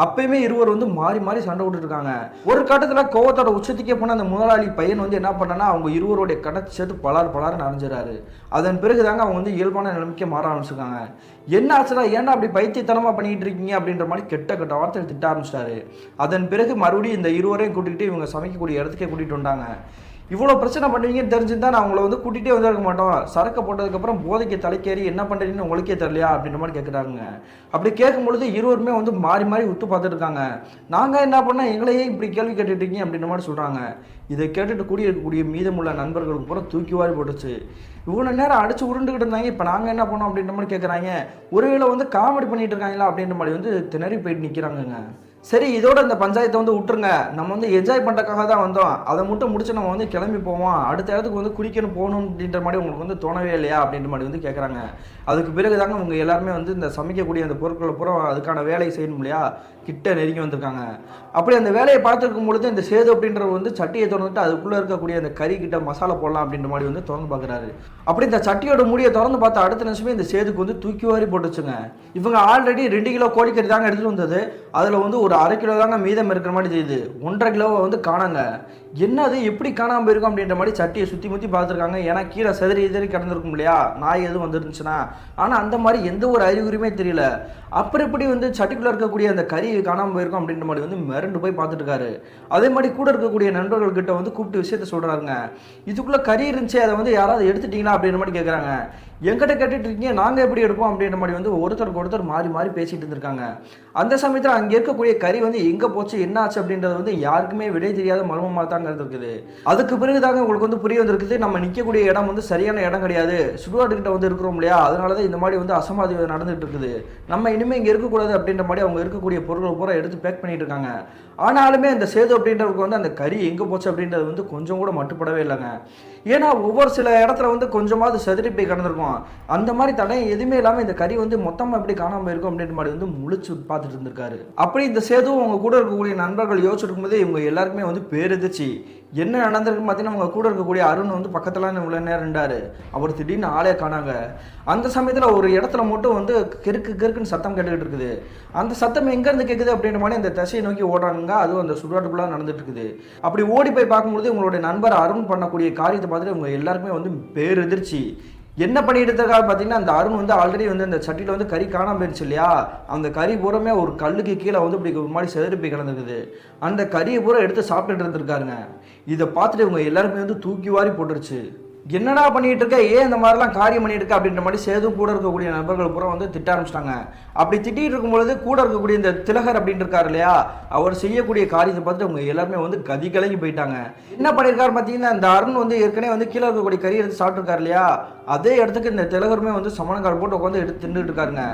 அப்பயுமே இருவர் வந்து மாறி மாறி சண்டை விட்டுட்டு இருக்காங்க. ஒரு கட்டத்தில் கோவத்தோட உச்சத்துக்கே போன அந்த முதலாளி பையன் வந்து என்ன பண்ணனா, அவங்க இருவருடைய கடை சேர்த்து பலாறு நனைஞ்சிடறாரு. அதன் பிறகு தாங்க அவங்க வந்து இயல்பான நிலைமைக்கு மாற ஆரம்பிச்சிருக்காங்க. என்ன ஆச்சுடா, ஏன்னா அப்படி பைத்தியத்தனமா பண்ணிட்டு இருக்கீங்க அப்படின்ற மாதிரி கெட்ட வார்த்தை திட்ட ஆரம்பிச்சிட்டாரு. அதன் பிறகு மறுபடியும் இந்த இருவரையும் கூட்டிகிட்டு இவங்க சமைக்கக்கூடிய இடத்துக்கே கூட்டிகிட்டு வந்தாங்க. இவ்வளோ பிரச்சனை பண்ணுவீங்கன்னு தெரிஞ்சுதான் நான் உங்களை வந்து கூட்டிகிட்டே வந்துருக்க மாட்டோம், சரக்கு போட்டதுக்கப்புறம் போதைக்கு தலைக்கேறி என்ன பண்ணுறீங்கன்னு உங்களுக்கே தெரியலையா அப்படின்ற மாதிரி கேட்குறாங்க. அப்படி கேட்கும்பொழுது இருவருமே வந்து மாறி மாறி உத்து பார்த்துட்டு இருக்காங்க. நாங்கள் என்ன பண்ணால் எங்களையே இப்படி கேள்வி கேட்டுட்டீங்க அப்படின்ற மாதிரி சொல்கிறாங்க. இதை கேட்டுட்டு கூடி இருக்கக்கூடிய மீதமுள்ள நண்பர்களுக்கு பூரா தூக்கி வாரி போட்டுச்சு. இவ்வளோ நேரம் அடிச்சு உருண்டுக்கிட்டு இருந்தாங்க, இப்போ நாங்கள் என்ன பண்ணோம் அப்படின்ற மாதிரி கேட்குறாங்க. ஒருவேளை வந்து காமெடி பண்ணிட்டு இருக்காங்களா அப்படின்ற மாதிரி வந்து திணறி போயிட்டு நிற்கிறாங்கங்க. சரி, இதோட இந்த பஞ்சாயத்தை வந்து விட்டுருங்க, நம்ம வந்து என்ஜாய் பண்ணுறதுக்காக தான் வந்தோம், அதை மட்டும் முடிச்சு நம்ம வந்து கிளம்பி போவோம், அடுத்த இடத்துக்கு வந்து குடிக்கணும் போகணும் அப்படின்ற மாதிரி உங்களுக்கு வந்து தோணவே இல்லையா அப்படின்ற மாதிரி வந்து கேட்குறாங்க. அதுக்கு பிறகு தாங்க அவங்க எல்லாருமே வந்து இந்த சமைக்கக்கூடிய அந்த பொருட்களை பூரா அதுக்கான வேலையை செய்யணும் இல்லையா, கிட்ட நெருங்கி வந்திருக்காங்க. அப்படி அந்த வேலையை பார்த்துருக்கும் பொழுது இந்த சேது அப்படின்றவர் வந்து சட்டியை திறந்துட்டு அதுக்குள்ளே இருக்கக்கூடிய அந்த கறி கிட்ட மசாலா போடலாம் அப்படின்ற மாதிரி வந்து திறந்து பார்க்குறாரு. அப்படி இந்த சட்டியோட மூடியை திறந்து பார்த்தா அடுத்த நிமிஷமே இந்த சேதுக்கு வந்து தூக்கி வாரி போட்டுச்சுங்க. இவங்க ஆல்ரெடி 2 கிலோ கோழிக்கறி தாங்க எடுத்துகிட்டு வந்தது. அதில் வந்து ஒரு ஒரு 1/2 கிலோ தாங்க மீதம் இருக்கிற மாதிரி தெரியுது. 1.5 கிலோவை வந்து காணாங்க. என்னது எப்படி காணாமல் போயிருக்கும் அப்படின்ற மாதிரி சட்டியை சுற்றி முற்றி பார்த்துருக்காங்க. ஏன்னா கீழே செதறி கிடந்திருக்கும் இல்லையா, நாய் எதுவும் வந்துருந்துச்சுன்னா. ஆனால் அந்த மாதிரி எந்த ஒரு அறிகுறியுமே தெரியல. அப்புறம் எப்படி வந்து சட்டிக்குள்ளே இருக்கக்கூடிய அந்த கறி காணாமல் போயிருக்கும் அப்படின்ற மாதிரி வந்து மிரண்டு போய் பார்த்துட்டு இருக்காரு. அதே மாதிரி கூட இருக்கக்கூடிய நண்பர்கள்கிட்ட வந்து கூப்பிட்டு விஷயத்த சொல்கிறாருங்க. இதுக்குள்ளே கறி இருந்துச்சு, அதை வந்து யாராவது எடுத்துட்டீங்களா அப்படின்ற மாதிரி கேட்குறாங்க. எங்கிட்ட கேட்டுட்டு இருக்கீங்க, நாங்கள் எப்படி எடுப்போம் அப்படின்ற மாதிரி வந்து ஒருத்தருக்கு ஒருத்தர் மாறி மாறி பேசிட்டு இருந்திருக்காங்க. அந்த சமயத்தில் அங்கே இருக்கக்கூடிய கறி வந்து எங்கே போச்சு என்ன ஆச்சு அப்படின்றது வந்து யாருக்குமே விடை தெரியாத மர்மமாக தாங்க இருந்திருக்குது. அதுக்கு பிறகுதாங்க உங்களுக்கு வந்து புரிய வந்திருக்குது, நம்ம நிற்கக்கூடிய இடம் வந்து சரியான இடம் கிடையாது, சுடுகாட்டுக்கிட்ட வந்து இருக்கிறோம் இல்லையா, அதனால தான் இந்த மாதிரி வந்து அசம்பாவிதம் நடந்துகிட்டு இருக்குது. நம்ம இனிமேல் இங்கே இருக்கக்கூடாது அப்படின்ற மாதிரி அவங்க இருக்கக்கூடிய பொருட்கள் பூரா எடுத்து பேக் பண்ணிட்டு இருக்காங்க. ஆனாலுமே அந்த சேது அப்படின்றவருக்கு வந்து அந்த கறி எங்கே போச்சு அப்படின்றது வந்து கொஞ்சம் கூட மட்டுப்படவே இல்லைங்க. ஏன்னா ஒவ்வொரு சில இடத்துல வந்து கொஞ்சமாவது செதறி போய் கிடந்திருக்கும். அந்த மாதிரி தடயம் எதுவுமே இல்லாமல் இந்த கறி வந்து மொத்தமாக எப்படி காணாமல் இருக்கும் அப்படின்ற மாதிரி வந்து முழிச்சு பார்த்துட்டு இருந்திருக்காரு. அப்படி இந்த சேதுவும் அவங்க கூட இருக்கக்கூடிய நண்பர்கள் யோசிச்சுட்டு இருக்கும்போது இவங்க எல்லாருக்குமே வந்து பேரெதிர்ச்சி. என்ன நடந்திருக்குன்னு பார்த்தீங்கன்னா, அவங்க கூட இருக்கக்கூடிய அருண் வந்து பக்கத்தில் இவ்வளோ நேரம் இருந்தார். அவர் திடீர்னு ஆளே காணாங்க. அந்த சமயத்தில் ஒரு இடத்துல மட்டும் வந்து கிறுக்குன்னு சத்தம் கேட்டுக்கிட்டு இருக்குது. அந்த சத்தம் எங்கேருந்து கேட்குது அப்படின்ற மாதிரி அந்த திசையை நோக்கி ஓடுறாங்க. அதுவும் அந்த சுடுகாட்டுக்குள்ளே நடந்துட்டு இருக்குது. அப்படி ஓடி போய் பார்க்கும்போது உங்களுடைய நண்பர் அருண் பண்ணக்கூடிய காரியத்தை பார்த்துட்டு இவங்க எல்லாருக்குமே வந்து பேரெதிர்ச்சி. என்ன பண்ணிட்டு இருக்காரு பார்த்தீங்கன்னா, அந்த அருண் வந்து ஆல்ரெடி வந்து அந்த சட்டியில் வந்து கறி காணாமல் போயிடுச்சு இல்லையா, அந்த கறி பூரமே ஒரு கல்லுக்கு கீழே வந்து இப்படி ஒரு மாதிரி செதறி போய் கிடந்துருக்குது. அந்த கறியை பூரா எடுத்து சாப்பிட்டுட்டு இருந்திருக்காருங்க. இதை பார்த்துட்டு இவங்க எல்லாருமே வந்து தூக்கி வாரி போட்டுருச்சு. என்னடா பண்ணிட்டு இருக்க, ஏன் இந்த மாதிரிலாம் காரியம் பண்ணிட்டு இருக்க அப்படின்ற மாதிரி சேது கூட இருக்கக்கூடிய நண்பர்கள் பூரா வந்து திட்ட ஆரம்பிச்சிட்டாங்க. அப்படி திட்டிகிட்டு இருக்கும்பொழுது கூட இருக்கக்கூடிய இந்த திலகர் அப்படின்னு இருக்காரு இல்லையா, அவர் செய்யக்கூடிய காரியத்தை பார்த்துட்டு அவங்க எல்லாருமே வந்து கதி கலங்கி போயிட்டாங்க. என்ன பண்ணியிருக்காரு பார்த்தீங்கன்னா, இந்த அருண் வந்து ஏற்கனவே வந்து கீழே இருக்கக்கூடிய கறி எடுத்து சாப்பிட்டுருக்காரு இல்லையா, அதே இடத்துக்கு இந்த திலகருமே வந்து சமணக்கால் போட்டு உட்காந்து எடுத்து தின்னுட்டு இருக்காருங்க.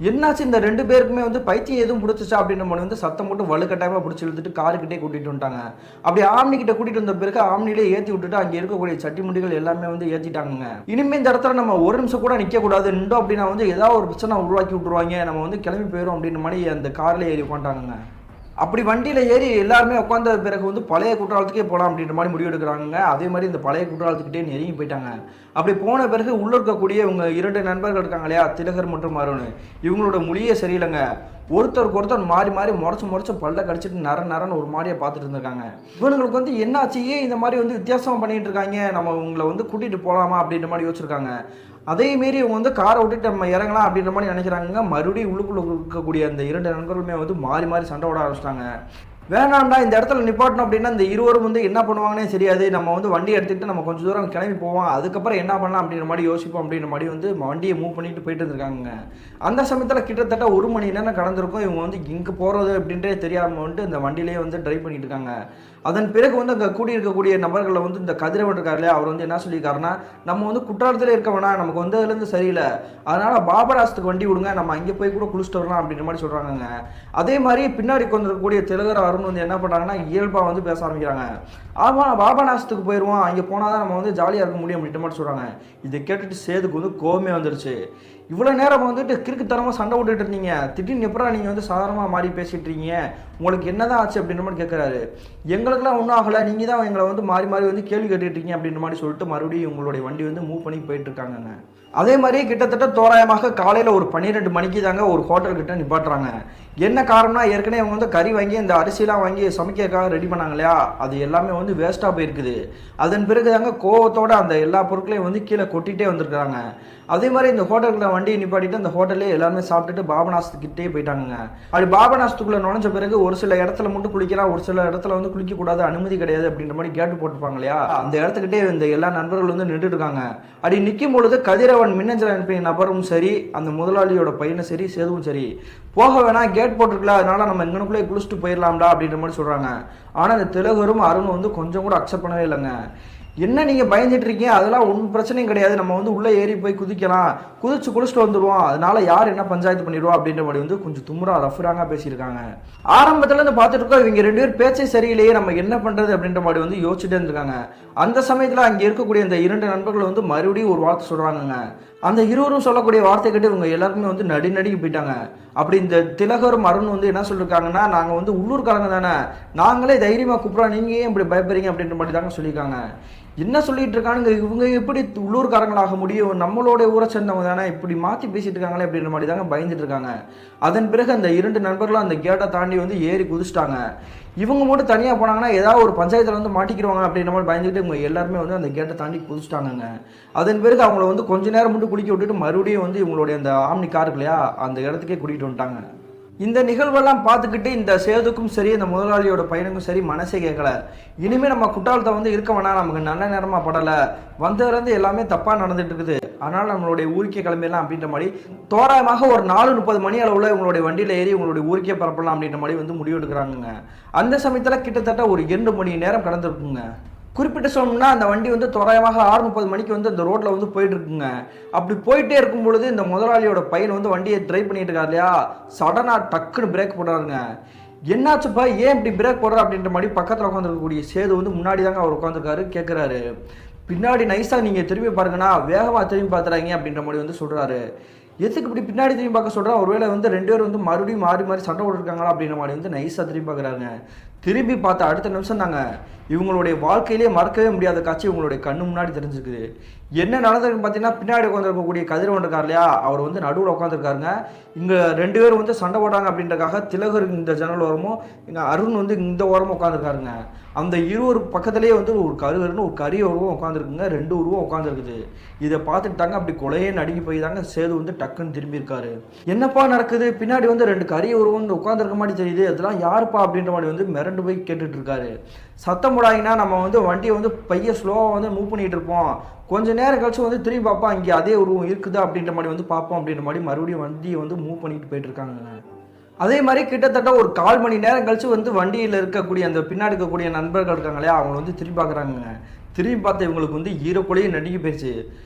என்னாச்சு இந்த 2 பேருக்குமே வந்து பைத்தியம் எதுவும் பிடிச்சிச்சா அப்படின்ற மாதிரி வந்து சத்தம் போட்டு வலுக்கட்டாயமாக பிடிச்சி இழுத்துட்டு காருக்கிட்டே கூட்டிகிட்டு வந்துட்டாங்க. அப்படி ஆம்னிக்கிட்ட கூட்டிகிட்டு வந்த பிறகு ஆம்னிலே ஏற்றி விட்டுட்டு அங்கே இருக்கக்கூடிய சட்டி முடிகள் எல்லாமே வந்து ஏற்றிட்டாங்க. இனிமேல் இந்த இடத்துல நம்ம ஒரு நிமிஷம் கூட நிற்கக்கூடாது, நின்றோம் அப்படின்னா வந்து ஏதாவது ஒரு பிரச்சனை உருவாக்கி விட்டுருவாங்க, நம்ம வந்து கிளம்பி போயிடும் அப்படின்ற மாதிரி அந்த காரில் ஏறி உட்காந்துட்டாங்க. அப்படி வண்டியில் ஏறி எல்லாருமே உட்காந்த பிறகு வந்து பழைய குற்றாலத்துக்கே போகலாம் அப்படின்ற மாதிரி முடிவு எடுக்கிறாங்க. அதே மாதிரி இந்த பழைய குற்றாலத்துக்கிட்டே நெருங்கி போயிட்டாங்க. அப்படி போன பிறகு உள்ளே இருக்கக்கூடிய இவங்க 2 நண்பர்கள் இருக்காங்க இல்லையா, திலகர் மற்றும் அருண், இவங்களோட மொழியே சரியில்லைங்க. ஒருத்தருக்கு ஒருத்தர் மாறி மாறி முறைச்சு பல்ல கடிச்சிட்டு நரன்னு ஒரு மாதிரியை பார்த்துட்டு இருந்திருக்காங்க. இவங்களுக்கு வந்து என்னாச்சு, ஏன் இந்த மாதிரி வந்து வித்தியாசமாக பண்ணிட்டு இருக்காங்க, நம்ம உங்களை வந்து கூட்டிகிட்டு போகலாமா அப்படின்ற மாதிரி யோசிச்சிருக்காங்க. அதே மாரி இவங்க வந்து காரை விட்டுட்டு நம்ம இறங்கலாம் அப்படின்ற மாதிரி நினைக்கிறாங்க. மறுபடியும் உள்ளுக்குள்ளே இருக்கக்கூடிய அந்த 2 நண்பர்களுமே வந்து மாறி மாறி சண்டை போட ஆரம்பிச்சிட்டாங்க. வேணாண்டா இந்த இடத்துல நிப்பாட்டணும் அப்படின்னா இந்த இருவரும் வந்து என்ன பண்ணுவாங்கன்னே தெரியாது, நம்ம வந்து வண்டி எடுத்துக்கிட்டு நம்ம கொஞ்சம் தூரம் கிளம்பி போவோம், அதுக்கப்புறம் என்ன பண்ணலாம் அப்படின்ற மாதிரி யோசிப்போம் அப்படின்ற மாதிரி வந்து வண்டியை மூவ் பண்ணிட்டு போயிட்டு இருந்திருக்காங்க. அந்த சமயத்தில் கிட்டத்தட்ட 1 மணி நேரம் கடந்திருக்கும். இவங்க வந்து இங்கே போகிறது அப்படின்றே தெரியாமல் வந்துட்டு இந்த வண்டியிலேயே வந்து ட்ரைவ் பண்ணிட்டு இருக்காங்க. அதன் பிறகு வந்து அங்கே கூடியிருக்கக்கூடிய நபர்களை வந்து இந்த கதிரவன் இருக்கார் இல்லையா, அவர் வந்து என்ன சொல்லியிருக்காருன்னா, நம்ம வந்து குற்றாலத்தில் இருக்க வேணாம், நமக்கு வந்து அதுலேருந்து சரியில்லை, அதனால் பாபநாசத்துக்கு வண்டி விடுங்க, நம்ம அங்கே போய் கூட குளிச்சுட்டு வரலாம் அப்படின்ற மாதிரி சொல்கிறாங்க. அதே மாதிரி பின்னாடி கொண்டிருக்கக்கூடிய திலகர் அருண் வந்து என்ன பண்ணுறாங்கன்னா, இயல்பாக வந்து பேச ஆரம்பிக்கிறாங்க. ஆமாம், பாபநாசத்துக்கு போயிடுவோம், அங்கே போனால் தான் நம்ம வந்து ஜாலியாக இருக்க முடியும் அப்படின்ற மாதிரி சொல்கிறாங்க. இதை கேட்டுட்டு சேதுக்கு வந்து கோவமே வந்துருச்சு. இவ்வளோ நேரம் வந்துட்டு கிறுக்குத்தனமாக சண்டை விட்டுட்டு இருந்தீங்க, திடீர்னு எப்படா நீங்கள் வந்து சாதாரணமாக மாறி பேசிகிட்டு இருக்கீங்க, உங்களுக்கு என்ன தான் ஆச்சு அப்படின்ற மாதிரி கேட்குறாரு. எங்களுக்குலாம் ஒன்றும் ஆகலை, நீங்கள் தான் எங்களை வந்து மாறி மாறி வந்து கேள்வி கேட்டுருக்கீங்க அப்படின்ற மாதிரி சொல்லிட்டு மறுபடியும் உங்களுடைய வண்டி வந்து மூவ் பண்ணி போயிட்டு இருக்காங்க. அதே மாதிரி கிட்டத்தட்ட தோராயமாக காலையில் ஒரு 12 மணிக்கு தாங்க ஒரு ஹோட்டல்கிட்ட நிப்பாட்டுறாங்க. என்ன காரணம்னா, ஏற்கனவே அவங்க வந்து கறி வாங்கி இந்த அரிசிலாம் வாங்கி சமைக்கிறதுக்காக ரெடி பண்ணாங்க இல்லையா, அது எல்லாமே வந்து வேஸ்ட்டாக போயிருக்குது. அதன் பிறகு தாங்க கோவத்தோடு அந்த எல்லா பொருட்களையும் வந்து கீழே கொட்டிகிட்டே வந்திருக்காங்க. அதே மாதிரி இந்த ஹோட்டலில் வண்டியை நிப்பாட்டிட்டு அந்த ஹோட்டலே எல்லாருமே சாப்பிட்டுட்டு பாபநாசத்துக்கிட்டே போயிட்டாங்க. அப்படி பாபநாசத்துக்குள்ளே நுழைஞ்ச பிறகு ஒரு சில இடத்துல மட்டும் குளிக்கலாம், ஒரு சில இடத்துல வந்து குளிக்கக்கூடாது, அனுமதி கிடையாது அப்படின்ற மாதிரி கேட்டு போட்டுருப்பாங்க இல்லையா, அந்த இடத்துக்கிட்டே இந்த எல்லா நண்பர்கள் வந்து நின்றுட்டு இருக்காங்க. அப்படி நிற்கும் பொழுது கதிரவன் மின்னஞ்சல் அனுப்பிய நபரும் சரி, அந்த முதலாளியோட பையனும் சரி, சேதுவும் சரி, போக வேணாம் கேட் போட்டிருக்கலாம், அதனால நம்ம இங்கனுக்குள்ளே குளிச்சுட்டு போயிடலாம்டா அப்படின்ற மாதிரி சொல்கிறாங்க. ஆனால் அந்த திலகரும் அருணும் வந்து கொஞ்சம் கூட அக்செப்ட் பண்ணவே இல்லைங்க. என்ன நீங்கள் பயந்துட்டு இருக்கீங்க, அதெல்லாம் ஒன்றும் பிரச்சனையும் கிடையாது, நம்ம வந்து உள்ளே ஏறி போய் குதிக்கலாம், குளிச்சுட்டு வந்துடுவோம், அதனால யார் என்ன பஞ்சாயத்து பண்ணிடுவோம் அப்படின்ற மாதிரி வந்து கொஞ்சம் தும்முறா ரஃபராங்க பேசியிருக்காங்க. ஆரம்பத்தில் இருந்து பார்த்துட்டு இருக்கோம், இவங்க 2 பேர் பேச்சே சரியில்லையே, நம்ம என்ன பண்ணுறது அப்படின்ற மாதிரி வந்து யோசிச்சுட்டே இருந்திருக்காங்க. அந்த சமயத்தில் அங்கே இருக்கக்கூடிய இந்த 2 நண்பர்கள் வந்து மறுபடியும் ஒரு வார்த்தை சொல்கிறாங்க. அந்த இருவரும் சொல்லக்கூடிய வார்த்தை கேட்டு இவங்க எல்லாருக்குமே வந்து நடுங்கி போயிட்டாங்க. அப்படி இந்த திலகரும் அருண் வந்து என்ன சொல்லியிருக்காங்கன்னா, நாங்கள் வந்து உள்ளூர்காரங்க தானே, நாங்களே தைரியமாக கூப்பிட்றோம், நீங்கள் ஏன் இப்படி பயப்படுறீங்க அப்படின்ற மாதிரி தாங்க சொல்லியிருக்காங்க. என்ன சொல்லிட்டு இருக்கானுங்க, இவங்க எப்படி உள்ளூர்காரங்களாக முடியும், நம்மளோட ஊரை சேர்ந்தவங்க தானே, இப்படி மாற்றி பேசிட்டு இருக்காங்களே அப்படின்ற மாதிரி தாங்க பயந்துட்டு இருக்காங்க. அதன் பிறகு அந்த 2 நண்பர்களும் அந்த கேட்டை தாண்டி வந்து ஏறி குதிச்சிட்டாங்க. இவங்க மட்டும் தனியாக போனாங்கன்னா ஏதாவது ஒரு பஞ்சாயத்தில் வந்து மாட்டிக்கிடுவாங்க அப்படின்ற மாதிரி பயந்துட்டு இவங்க எல்லாருமே வந்து அந்த கேட்டை தாண்டி குதிச்சிட்டாங்க. அதன் பிறகு அவங்கள வந்து கொஞ்ச நேரம் மட்டும் குளிக்க விட்டுட்டு மறுபடியும் வந்து இவங்களுடைய அந்த ஆம்னி கார் இல்லையா அந்த இடத்துக்கே கூட்டிகிட்டு வந்துட்டாங்க. இந்த நிகழ்வெல்லாம் பார்த்துக்கிட்டு இந்த சேதுக்கும் சரி இந்த முதலாளியோட பையனுக்கும் சரி மனசே கேட்கல. இனிமேல் நம்ம குற்றாலத்தை வந்து இருக்க வேணாம், நமக்கு நல்ல நேரமாக படலை, வந்ததுலேருந்து எல்லாமே தப்பாக நடந்துட்டு இருக்குது, அதனால் நம்மளுடைய ஊருக்கே கிளம்பிடலாம் அப்படின்ற மாதிரி தோராயமாக ஒரு 4:30 மணி அளவில் இவங்களுடைய வண்டியில் ஏறி உங்களுடைய ஊருக்கே பரப்பலாம் அப்படின்ற மாதிரி வந்து முடிவு எடுக்கிறாங்க. அந்த சமயத்தில் கிட்டத்தட்ட ஒரு 2 மணி நேரம் கடந்திருக்குங்க. குறிப்பிட்டு சொல்லணும்னா அந்த வண்டி வந்து தோராயமாக 6:30 மணிக்கு வந்து அந்த ரோட்டில் வந்து போயிட்டு இருக்குங்க. அப்படி போயிட்டே இருக்கும் பொழுது இந்த முதலாளியோட பையன் வந்து வண்டியை ட்ரைவ் பண்ணிட்டு இருக்காரு இல்லையா, சடனாக டக்குன்னு பிரேக் போடுறாருங்க. என்னாச்சுப்பா, ஏன் இப்படி பிரேக் போடுற அப்படின்ற மாதிரி பக்கத்தில் உட்காந்துருக்கக்கூடிய சேது வந்து முன்னாடி தாங்க அவர் உட்காந்துருக்காரு. கேட்குறாரு, பின்னாடி நைஸாக நீங்கள் திரும்பி பாருங்கன்னா வேகமாக திரும்பி பார்த்துறாங்க அப்படின்ற மாதிரி வந்து சொல்கிறாரு. எதுக்கு இப்படி பின்னாடி திரும்பி பார்க்க சொல்கிறேன், ஒருவேளை வந்து 2 பேர் வந்து மறுபடியும் மாறி மாறி சண்டை போட்டுருக்காங்களா அப்படின்ற மாதிரி வந்து நைஸாக திரும்பி பார்க்குறாங்க. திரும்பி பார்த்த அடுத்த நிமிஷம் தாங்க இவங்களுடைய வாழ்க்கையிலேயே மறக்கவே முடியாத காட்சி இவங்களுடைய கண்ணு முன்னாடி தெரிஞ்சுக்குது. என்ன நடந்ததுன்னு பார்த்தீங்கன்னா, பின்னாடி உட்காந்துருக்கக்கூடிய கதிரவன் இருக்கார் இல்லையா, அவர் வந்து நடுவில் உட்காந்துருக்காருங்க. இங்கே 2 பேரும் வந்து சண்டை போடுறாங்க அப்படின்றக்காக திலகர் இந்த ஜன்னல் ஓரமும் இங்கே அருண் வந்து இந்த ஓரமும் உட்காந்துருக்காருங்க. அந்த இருவர் பக்கத்துலேயே வந்து ஒரு கருவருன்னு ஒரு கரிய உருவம் உட்காந்துருக்குங்க, 2 உருவம் உட்காந்துருக்குது. இதை பார்த்துட்டு தாங்க அப்படி கொலையே நடுங்கி போய் தாங்க சேது வந்து டக்குன்னு திரும்பி இருக்காரு. என்னப்பா நடக்குது, பின்னாடி வந்து 2 கரிய உருவம் வந்து உட்காந்துருக்க மாதிரி தெரியுது, அதெல்லாம் யாருப்பா அப்படின்ற மாதிரி வந்து மிரண்டு போய் கேட்டுட்டு இருக்காரு. சத்தம் போடாங்கன்னா நம்ம வந்து வண்டியை வந்து பைய ஸ்லோவாக வந்து மூவ் பண்ணிட்டு இருப்போம், கொஞ்சம் நேரம் கழிச்சு வந்து திரும்பி பார்ப்போம் இங்கே அதே உருவம் இருக்குதா அப்படின்ற மாதிரி வந்து பார்ப்போம் அப்படின்ற மாதிரி மறுபடியும் வண்டியை வந்து மூவ் பண்ணிட்டு போயிட்டு இருக்காங்க. அதே மாதிரி கிட்டத்தட்ட ஒரு 1/4 மணி நேரம் கழிச்சு வந்து வண்டியில் இருக்கக்கூடிய அந்த பின்னாடி இருக்கக்கூடிய நண்பர்கள் இருக்காங்களே அவங்க வந்து திரும்பி பார்க்குறாங்க. திரும்பி பார்த்து இவங்களுக்கு வந்து ஈரக்குலையே நடுங்கி போயிடுச்சு.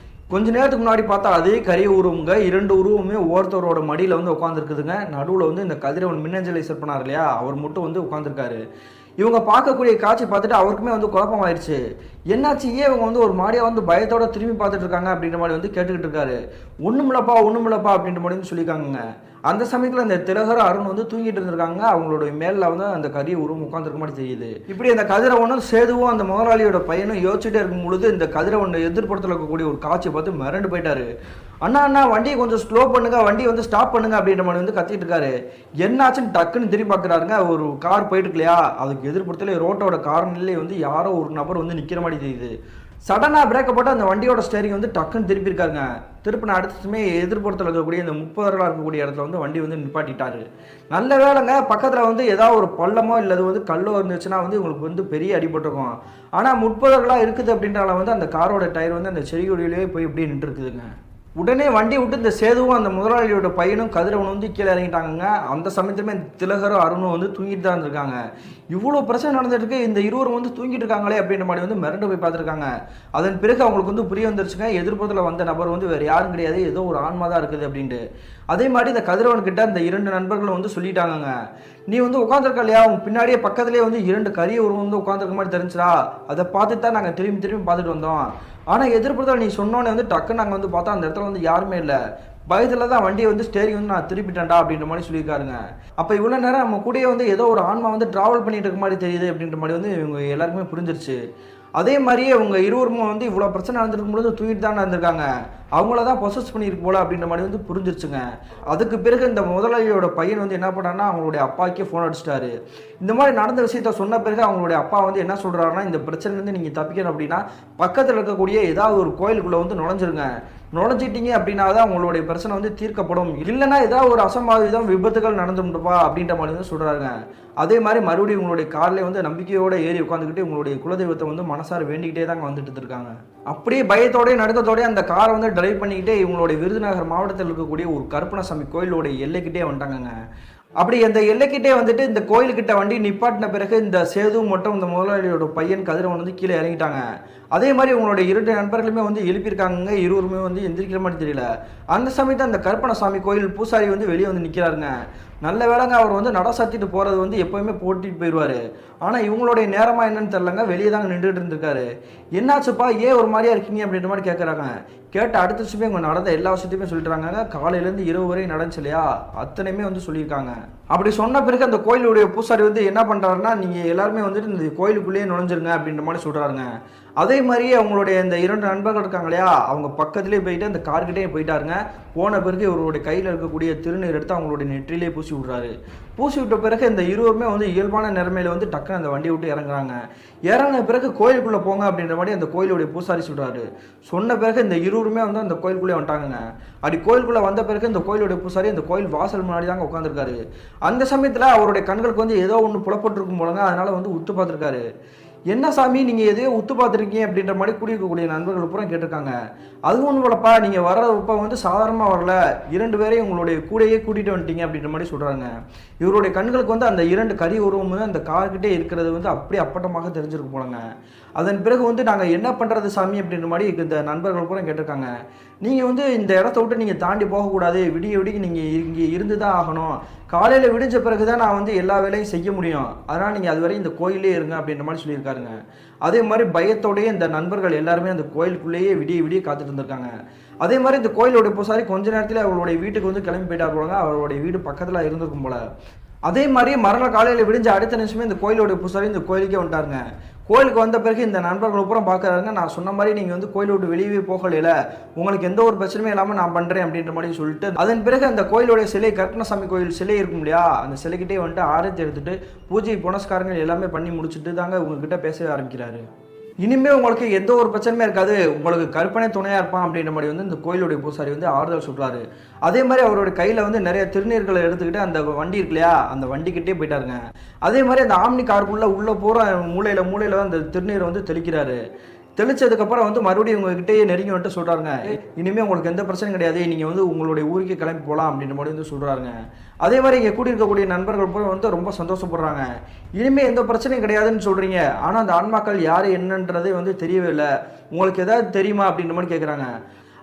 கொஞ்ச நேரத்துக்கு முன்னாடி பார்த்தா அதே கரிய உருவங்க 2 உருவமே ஒருத்தரோட மடியில் வந்து உட்காந்துருக்குதுங்க. நடுவில் வந்து இந்த கதிரவன் மின்னஞ்சலை செட் பண்ணார் இல்லையா, அவர் மட்டும் வந்து உட்காந்துருக்காரு. இவங்க பார்க்கக்கூடிய காட்சி பார்த்துட்டு அவருக்குமே வந்து குழப்பம் ஆயிடுச்சு. என்னாச்சு, ஏன் இவங்க வந்து ஒரு மாதிரியாக வந்து பயத்தோட திரும்பி பார்த்துட்டு இருக்காங்க அப்படின்ற மாதிரி வந்து கேட்டுக்கிட்டு இருக்காரு. ஒன்றுமில்லப்பா அப்படின்ற மாதிரி வந்து சொல்லியிருக்காங்க. அந்த சமயத்தில் இந்த திலகர் அருண் வந்து தூங்கிட்டு இருந்திருக்காங்க. அவங்களுடைய மேலில் வந்து அந்த கரிய உருவம் உட்காந்துருக்க மாதிரி தெரியுது. இப்படி அந்த கதிரவனும் சேதுவும் அந்த முதலாளியோட பையனும் யோசிச்சுட்டே இருக்கும் பொழுது இந்த கதிரவன் எதிர்ப்புறத்தில் இருக்கக்கூடிய ஒரு காட்சியை பார்த்து மிரண்டு போயிட்டாரு. அண்ணா வண்டியை கொஞ்சம் ஸ்லோ பண்ணுங்க, வண்டியை வந்து ஸ்டாப் பண்ணுங்க அப்படின்ற மாதிரி வந்து கத்திட்டு இருக்காரு. என்னாச்சுன்னு டக்குன்னு திரும்பி பார்க்குறாருங்க. ஒரு கார் போயிட்டு இல்லையா, அதுக்கு எதிர்ப்புறத்துல ரோட்டோட கார்னர்லேயே வந்து யாரோ ஒரு நபர் வந்து நிற்கிற மாதிரி தெரியுது. சடனாக பிரேக்கை போட்டு அந்த வண்டியோட ஸ்டேரிங் வந்து டக்குன்னு திருப்பியிருக்காருங்க. திருப்பின அடுத்ததுமே எதிர்ப்புறத்தில் இருக்கக்கூடிய இந்த 30 இருக்கக்கூடிய இடத்துல வந்து வண்டி வந்து நிப்பாட்டிட்டாரு. நல்ல வேலைங்க, பக்கத்தில் வந்து ஏதாவது ஒரு பள்ளமோ இல்லை வந்து கல்லோ இருந்துச்சுன்னா வந்து உங்களுக்கு வந்து பெரிய அடிபட்டிருக்கும். ஆனால் 30 இருக்குது அப்படின்றால வந்து அந்த காரோட டயர் வந்து அந்த செடிகொடியிலேயே போய் இப்படியே நின்று இருக்குதுங்க. உடனே வண்டி விட்டு இந்த சேதுவும் அந்த முதலாளியோட பையனும் கதிரவன் வந்து கீழே இறங்கிட்டாங்க. அந்த சமயத்துமே திலகரும் அருணும் வந்து தூங்கிட்டு தான் இருந்திருக்காங்க. இவ்வளோ பிரச்சனை நடந்துட்டு இருக்கு, இந்த இருவரும் வந்து தூங்கிட்டு இருக்காங்களே அப்படின்ற மாதிரி வந்து மிரண்டு போய் பார்த்துருக்காங்க. அதன் பிறகு அவங்களுக்கு வந்து புரிய வந்துருச்சுங்க, எதிர்ப்புறத்தில் வந்த நபர் வந்து வேறு யாரும் கிடையாது, ஏதோ ஒரு ஆன்மா தான் இருக்குது அப்படின்ட்டு. அதே மாதிரி இந்த கதிரவன் கிட்ட அந்த 2 நண்பர்களும் வந்து சொல்லிட்டாங்க, நீ வந்து உட்காந்துருக்க இல்லையா, உங்க பின்னாடியே பக்கத்துலேயே வந்து 2 கரிய உருவம் வந்து உட்காந்துருக்க மாதிரி தெரிஞ்சுடா, அதை பார்த்துட்டு தான் நாங்கள் திரும்பி பார்த்துட்டு வந்தோம். ஆனால் எதிர்ப்புறத்தில் நீ சொன்னோன்னே வந்து டக்குன்னு நாங்கள் வந்து பார்த்தா அந்த இடத்துல வந்து யாருமே இல்லை, பயத்தில் தான் வண்டியை வந்து ஸ்டேரிங் வந்து நான் திருப்பிட்டேன்டா அப்படின்ற மாதிரி சொல்லியிருக்காருங்க. அப்போ இவ்வளோ நேரம் நம்ம கூடயே வந்து ஏதோ ஒரு ஆன்மா வந்து ட்ராவல் பண்ணிட்டு இருக்க மாதிரி தெரியுது அப்படின்ற மாதிரி வந்து இவங்க எல்லாருக்குமே புரிஞ்சிருச்சு. அதே மாதிரியே அவங்க இருவருமே வந்து இவ்வளோ பிரச்சனை நடந்துருக்கும் பொழுது தூக்கிட்டு தான் இருந்திருக்காங்க, அவங்கள தான் பொசஸ் பண்ணியிருக்கு போல அப்படின்ற மாதிரி வந்து புரிஞ்சிருச்சுங்க. அதுக்கு பிறகு இந்த முதலாளியோட பையன் வந்து என்ன பண்ணான்னா அவங்களுடைய அப்பாக்கே ஃபோன் அடிச்சிட்டாரு. இந்த மாதிரி நடந்த விஷயத்த சொன்ன பிறகு அவங்களுடைய அப்பா வந்து என்ன சொல்கிறாருன்னா, இந்த பிரச்சனைலேருந்து நீங்கள் தப்பிக்கணும் அப்படின்னா பக்கத்தில் இருக்கக்கூடிய ஏதாவது ஒரு கோயிலுக்குள்ளே வந்து நுழைஞ்சிட்டீங்க அப்படின்னா தான் உங்களுடைய பிரச்சனை வந்து தீர்க்கப்படும், இல்லைன்னா ஏதாவது ஒரு அசம்பாவிதம் விபத்துகள் நடந்துப்பா அப்படின்ற மாதிரி வந்து சொல்கிறாங்க. அதே மாதிரி மறுபடியும் உங்களுடைய கார்லேயே வந்து நம்பிக்கையோடு ஏறி உட்காந்துக்கிட்டு உங்களுடைய குலதெய்வத்தை வந்து மனசார வேண்டிக்கிட்டே தாங்க வந்துட்டு இருக்காங்க. அப்படியே பயத்தோடய நடுக்கத்தோடய அந்த காரை வந்து டிரைவ் பண்ணிக்கிட்டே இவங்களுடைய விருதுநகர் மாவட்டத்தில் இருக்கக்கூடிய ஒரு கருப்பணசாமி கோயிலோடைய எல்லைக்கிட்டே வந்துட்டாங்க. அப்படி அந்த எல்லைக்கிட்டே வந்துட்டு இந்த கோயிலுக்கிட்ட வண்டி நிப்பாட்டின பிறகு இந்த சேது மற்றும் இந்த முதலாளியோட பையன் கதிரவன் வந்து கீழே இறங்கிட்டாங்க. அதே மாதிரி உங்களுடைய 2 நண்பர்களுமே வந்து எழுப்பியிருக்காங்க, இருவருமே வந்து எந்திரிக்கிற மாதிரி தெரியல. அந்த சமயத்தில் அந்த கருப்பணசாமி கோயில் பூசாரி வந்து வெளியே வந்து நிற்கிறாருங்க. நல்ல வேலைங்க, அவர் வந்து நட சாத்திட்டு போகிறது வந்து எப்போயுமே போட்டிட்டு போயிடுவார். ஆனால் இவங்களுடைய நேரமாக என்னன்னு தெரிலங்க, வெளியே தாங்க நின்றுட்டு இருந்திருக்காரு. என்னாச்சுப்பா, ஏன் ஒரு மாதிரியா இருக்கீங்க அப்படின்ற மாதிரி கேட்குறாங்க. கேட்ட அடுத்த விஷயமே இவங்க நடந்த எல்லா விஷயத்தையுமே சொல்லிட்டுறாங்க. காலையிலேருந்து இரவு வரையும் நடந்துச்சு இல்லையா, அத்தனையுமே வந்து சொல்லியிருக்காங்க. அப்படி சொன்ன பிறகு அந்த கோயிலுடைய பூசாரி வந்து என்ன பண்ணுறாருன்னா, நீங்கள் எல்லாருமே வந்துட்டு இந்த கோயிலுக்குள்ளேயே நுழைஞ்சிருங்க அப்படின்ற மாதிரி சொல்கிறாருங்க. அதே மாதிரியே அவங்களுடைய இந்த 2 நண்பர்கள் இருக்காங்க இல்லையா, அவங்க பக்கத்துலேயே போயிட்டு அந்த கார்கிட்டே போயிட்டாருங்க. போன பிறகு இவருடைய கையில் இருக்கக்கூடிய திருநீர் எடுத்து அவங்களுடைய நெற்றிலே பூசி விட்றாரு. பூசி விட்ட பிறகு இந்த இருவருமே வந்து இயல்பான நிலைமையில வந்து டக்குன்னு அந்த வண்டியை விட்டு இறங்குறாங்க. இறங்கின பிறகு கோயிலுக்குள்ளே போங்க அப்படின்ற மாதிரி அந்த கோயிலுடைய பூசாரி சொல்கிறாரு. சொன்ன பிறகு இந்த இருவருமே வந்து அந்த கோயிலுக்குள்ளே வந்துட்டாங்க. அப்படி கோயிலுக்குள்ளே வந்த பிறகு இந்த கோயிலுடைய பூசாரி அந்த கோயில் வாசல் முன்னாடி தாங்க உட்காந்துருக்காரு. அந்த சமயத்தில் அவருடைய கண்களுக்கு வந்து ஏதோ ஒன்று புலப்பட்டுருக்கும் போலங்க. அதனால வந்து உத்து பார்த்துருக்காரு. என்ன சாமி நீங்கள் எதையோ உத்து பார்த்துருக்கீங்க அப்படின்ற மாதிரி கூடியிருக்கக்கூடிய நண்பர்கள் பூரா கேட்டிருக்காங்க. அதுவும் ஒன்றும் இல்லப்பா, நீங்கள் வர்றப்ப வந்து சாதாரணமாக வரல, 2 பேரையும் உங்களுடைய கூடையே கூட்டிகிட்டு வந்துட்டீங்க அப்படின்ற மாதிரி சொல்கிறாங்க. இவருடைய கண்களுக்கு வந்து அந்த 2 கரி உருவம் வந்து அந்த கார்கிட்டே இருக்கிறது வந்து அப்படியே அப்பட்டமாக தெரிஞ்சிருக்கு போலங்க. அதன் பிறகு வந்து நாங்கள் என்ன பண்ணுறது சாமி அப்படின்ற மாதிரி இந்த நண்பர்கள் பூரா கேட்டிருக்காங்க. நீங்கள் வந்து இந்த இடத்த விட்டு நீங்கள் தாண்டி போகக்கூடாது, விடிய விடிய நீங்கள் இங்கே இருந்து தான் ஆகணும், காலையில் விடிஞ்ச பிறகு தான் நான் வந்து எல்லா வேலையும் செய்ய முடியும், அதனால் நீங்கள் அதுவரை இந்த கோயிலே இருங்க அப்படின்ற மாதிரி சொல்லியிருக்காருங்க. அதே மாதிரி பயத்தோடையே இந்த நண்பர்கள் எல்லாருமே அந்த கோயிலுக்குள்ளேயே விடிய விடிய காத்துட்டு இருந்திருக்காங்க. அதே மாதிரி இந்த கோயிலுடைய பூசாரி கொஞ்ச நேரத்தில் அவருடைய வீட்டுக்கு வந்து கிளம்பி போயிட்டார் போலங்க. அவருடைய வீடு பக்கத்தில் இருந்திருக்கும் போல. அதே மாதிரி மறுநாள் காலையில் விடிஞ்ச அடுத்த நிமிஷமே இந்த கோயிலுடைய பூசாரி இந்த கோயிலுக்கே வந்துட்டாருங்க. கோயிலுக்கு வந்த பிறகு இந்த நண்பர்கள் பூரா பார்க்குறாருங்க. நான் சொன்ன மாதிரி நீங்கள் வந்து கோயிலை விட்டு வெளியே போகலையில, உங்களுக்கு எந்த ஒரு பிரச்சனையும் இல்லாமல் நான் பண்ணுறேன் அப்படின்ற மாதிரி சொல்லிட்டு, அதன் பிறகு அந்த கோயிலுடைய சிலை, கருப்பணசாமி கோயில் சிலை இருக்கும் இல்லையா, அந்த சிலைக்கிட்டே வந்துட்டு ஆரத்தி எடுத்துட்டு பூஜை புனஸ்காரங்கள் எல்லாமே பண்ணி முடிச்சுட்டு தாங்க உங்ககிட்ட பேசவே ஆரம்பிக்கிறாரு. இனிமேல் உங்களுக்கு எந்த ஒரு பிரச்சனையுமே இருக்காது, உங்களுக்கு கற்பனை துணையாக இருப்பான் அப்படின்ற மாதிரி வந்து இந்த கோயிலுடைய பூசாரி வந்து ஆறுதல் சொல்கிறாரு. அதே மாதிரி அவருடைய கையில் வந்து நிறைய திருநீர்களை எடுத்துக்கிட்டு அந்த வண்டி இருக்கு இல்லையா, அந்த வண்டிக்கிட்டே போயிட்டாருங்க. அதே மாதிரி அந்த ஆம்னி காருக்குள்ளே உள்ளே போகிற மூலையில் அந்த திருநீரை வந்து தெளிக்கிறாரு. தெளிச்சதுக்கப்புறம் வந்து மறுபடியும் உங்ககிட்டயே நெருங்கி வந்துட்டு சொல்கிறாருங்க, இனிமேல் உங்களுக்கு எந்த பிரச்சனையும் கிடையாது, நீங்கள் வந்து உங்களுடைய ஊருக்கு கிளம்பி போகலாம் அப்படின்ற மாதிரி வந்து சொல்கிறாருங்க. அதே மாதிரி இங்கே கூட்டியிருக்கக்கூடிய நண்பர்கள் போய் வந்து ரொம்ப சந்தோஷப்படுறாங்க. இனிமேல் எந்த பிரச்சனையும் கிடையாதுன்னு சொல்கிறீங்க, ஆனால் அந்த ஆன்மாக்கள் யார் என்னன்றதே வந்து தெரியவே இல்லை, உங்களுக்கு ஏதாவது தெரியுமா அப்படின்ற மாதிரி கேட்குறாங்க.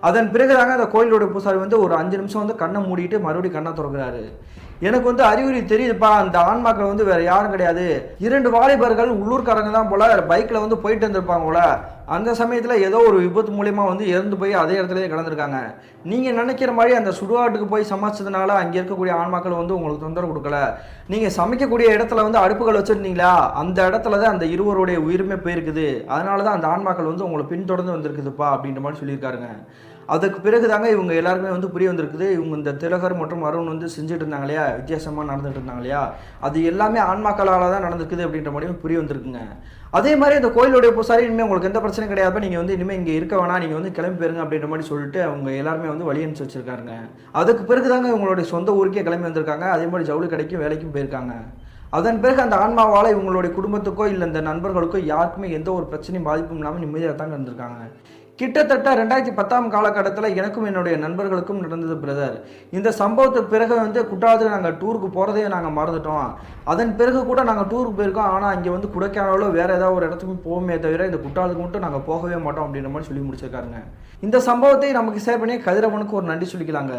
அதன் பிறகு தாங்க அந்த கோயிலோட பூசாரி வந்து ஒரு 5 நிமிஷம் வந்து கண்ணை மூடிட்டு மறுபடியும் கண்ணை திறக்கிறாரு. எனக்கு வந்து அறிகுறி தெரியுதுப்பா, அந்த ஆன்மாக்கள் வந்து வேற யாரும் கிடையாது, 2 வாலிபர்கள் உள்ளூர்காரங்க தான் போல, பைக்கில் வந்து போயிட்டு இருந்திருப்பாங்க போல, அந்த சமயத்தில் ஏதோ ஒரு விபத்து மூலியமாக வந்து இறந்து போய் அதே இடத்துலயே கிடந்திருக்காங்க. நீங்கள் நினைக்கிற மாதிரி அந்த சுடுகாட்டுக்கு போய் சமைச்சதுனால அங்கே இருக்கக்கூடிய ஆன்மாக்கள் வந்து உங்களுக்கு தொந்தரவு கொடுக்கல, நீங்கள் சமைக்கக்கூடிய இடத்துல வந்து அடுப்புகள் வச்சுருந்தீங்களா, அந்த இடத்துல தான் அந்த இருவருடைய உயிருமே போயிருக்குது, அதனால தான் அந்த ஆன்மாக்கள் வந்து உங்களை பின்தொடர்ந்து வந்திருக்குதுப்பா அப்படின்ற மாதிரி சொல்லியிருக்காருங்க. அதுக்கு பிறகு தாங்க இவங்க எல்லாருமே வந்து புரிய வந்திருக்குது, இவங்க இந்த திலகர் மற்றும் அருண் வந்து செஞ்சுட்டு இருந்தாங்க இல்லையா, வித்தியாசமாக நடந்துட்டு இருந்தாங்க இல்லையா, அது எல்லாமே ஆன்மாக்களால் தான் நடந்துருக்குது அப்படின்ற மாதிரியும் புரிய வந்திருக்குங்க. அதே மாதிரி இந்த கோயிலுடைய பூசாரி, இனிமேல் உங்களுக்கு எந்த பிரச்சனையும் கிடையாது, நீங்கள் வந்து இனிமேல் இங்கே இருக்க வேணாம், நீங்கள் வந்து கிளம்பி போயிருங்க அப்படின்ற மாதிரி சொல்லிட்டு அவங்க எல்லாருமே வந்து வழி அனுப்பிச்சு வச்சிருக்காருங்க. அதுக்கு பிறகு தாங்க இவங்களுடைய சொந்த ஊருக்கே கிளம்பி வந்திருக்காங்க. அதே மாதிரி ஜவுளி கடைக்கும் வேலைக்கும் போயிருக்காங்க. அதன் பிறகு அந்த ஆன்மாவால் இவங்களுடைய குடும்பத்துக்கோ இல்லை இந்த நண்பர்களுக்கோ யாருக்குமே எந்த ஒரு பிரச்சனையும் பாதிப்பும் இல்லாமல் நிம்மதியாக தாங்க இருந்திருக்காங்க. கிட்டத்தட்ட 2010 காலகட்டத்தில் எனக்கும் என்னுடைய நண்பர்களுக்கும் நடந்தது பிரதர். இந்த சம்பவத்துக்கு பிறகு வந்து குற்றாலத்துக்கு நாங்கள் டூருக்கு போகிறதே நாங்கள் மறந்துட்டோம். அதன் பிறகு கூட நாங்கள் டூருக்கு போயிருக்கோம், ஆனால் இங்கே வந்து கொடைக்கானலோ வேறு ஏதாவது ஒரு இடத்துக்கும் போவோமே தவிர இந்த குற்றாலத்துக்கு மட்டும் நாங்கள் போகவே மாட்டோம் அப்படின்ற மாதிரி சொல்லி முடிச்சிருக்காருங்க. இந்த சம்பவத்தை நமக்கு ஷேர் பண்ணி கதிரவனுக்கு ஒரு நன்றி சொல்லிக்கலாங்க.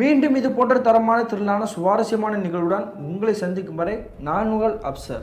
மீண்டும் இது போன்ற தரமான திரளான சுவாரஸ்யமான நிகழ்வுடன் உங்களை சந்திக்கும் வரை நான் உங்கள் அப்சர்.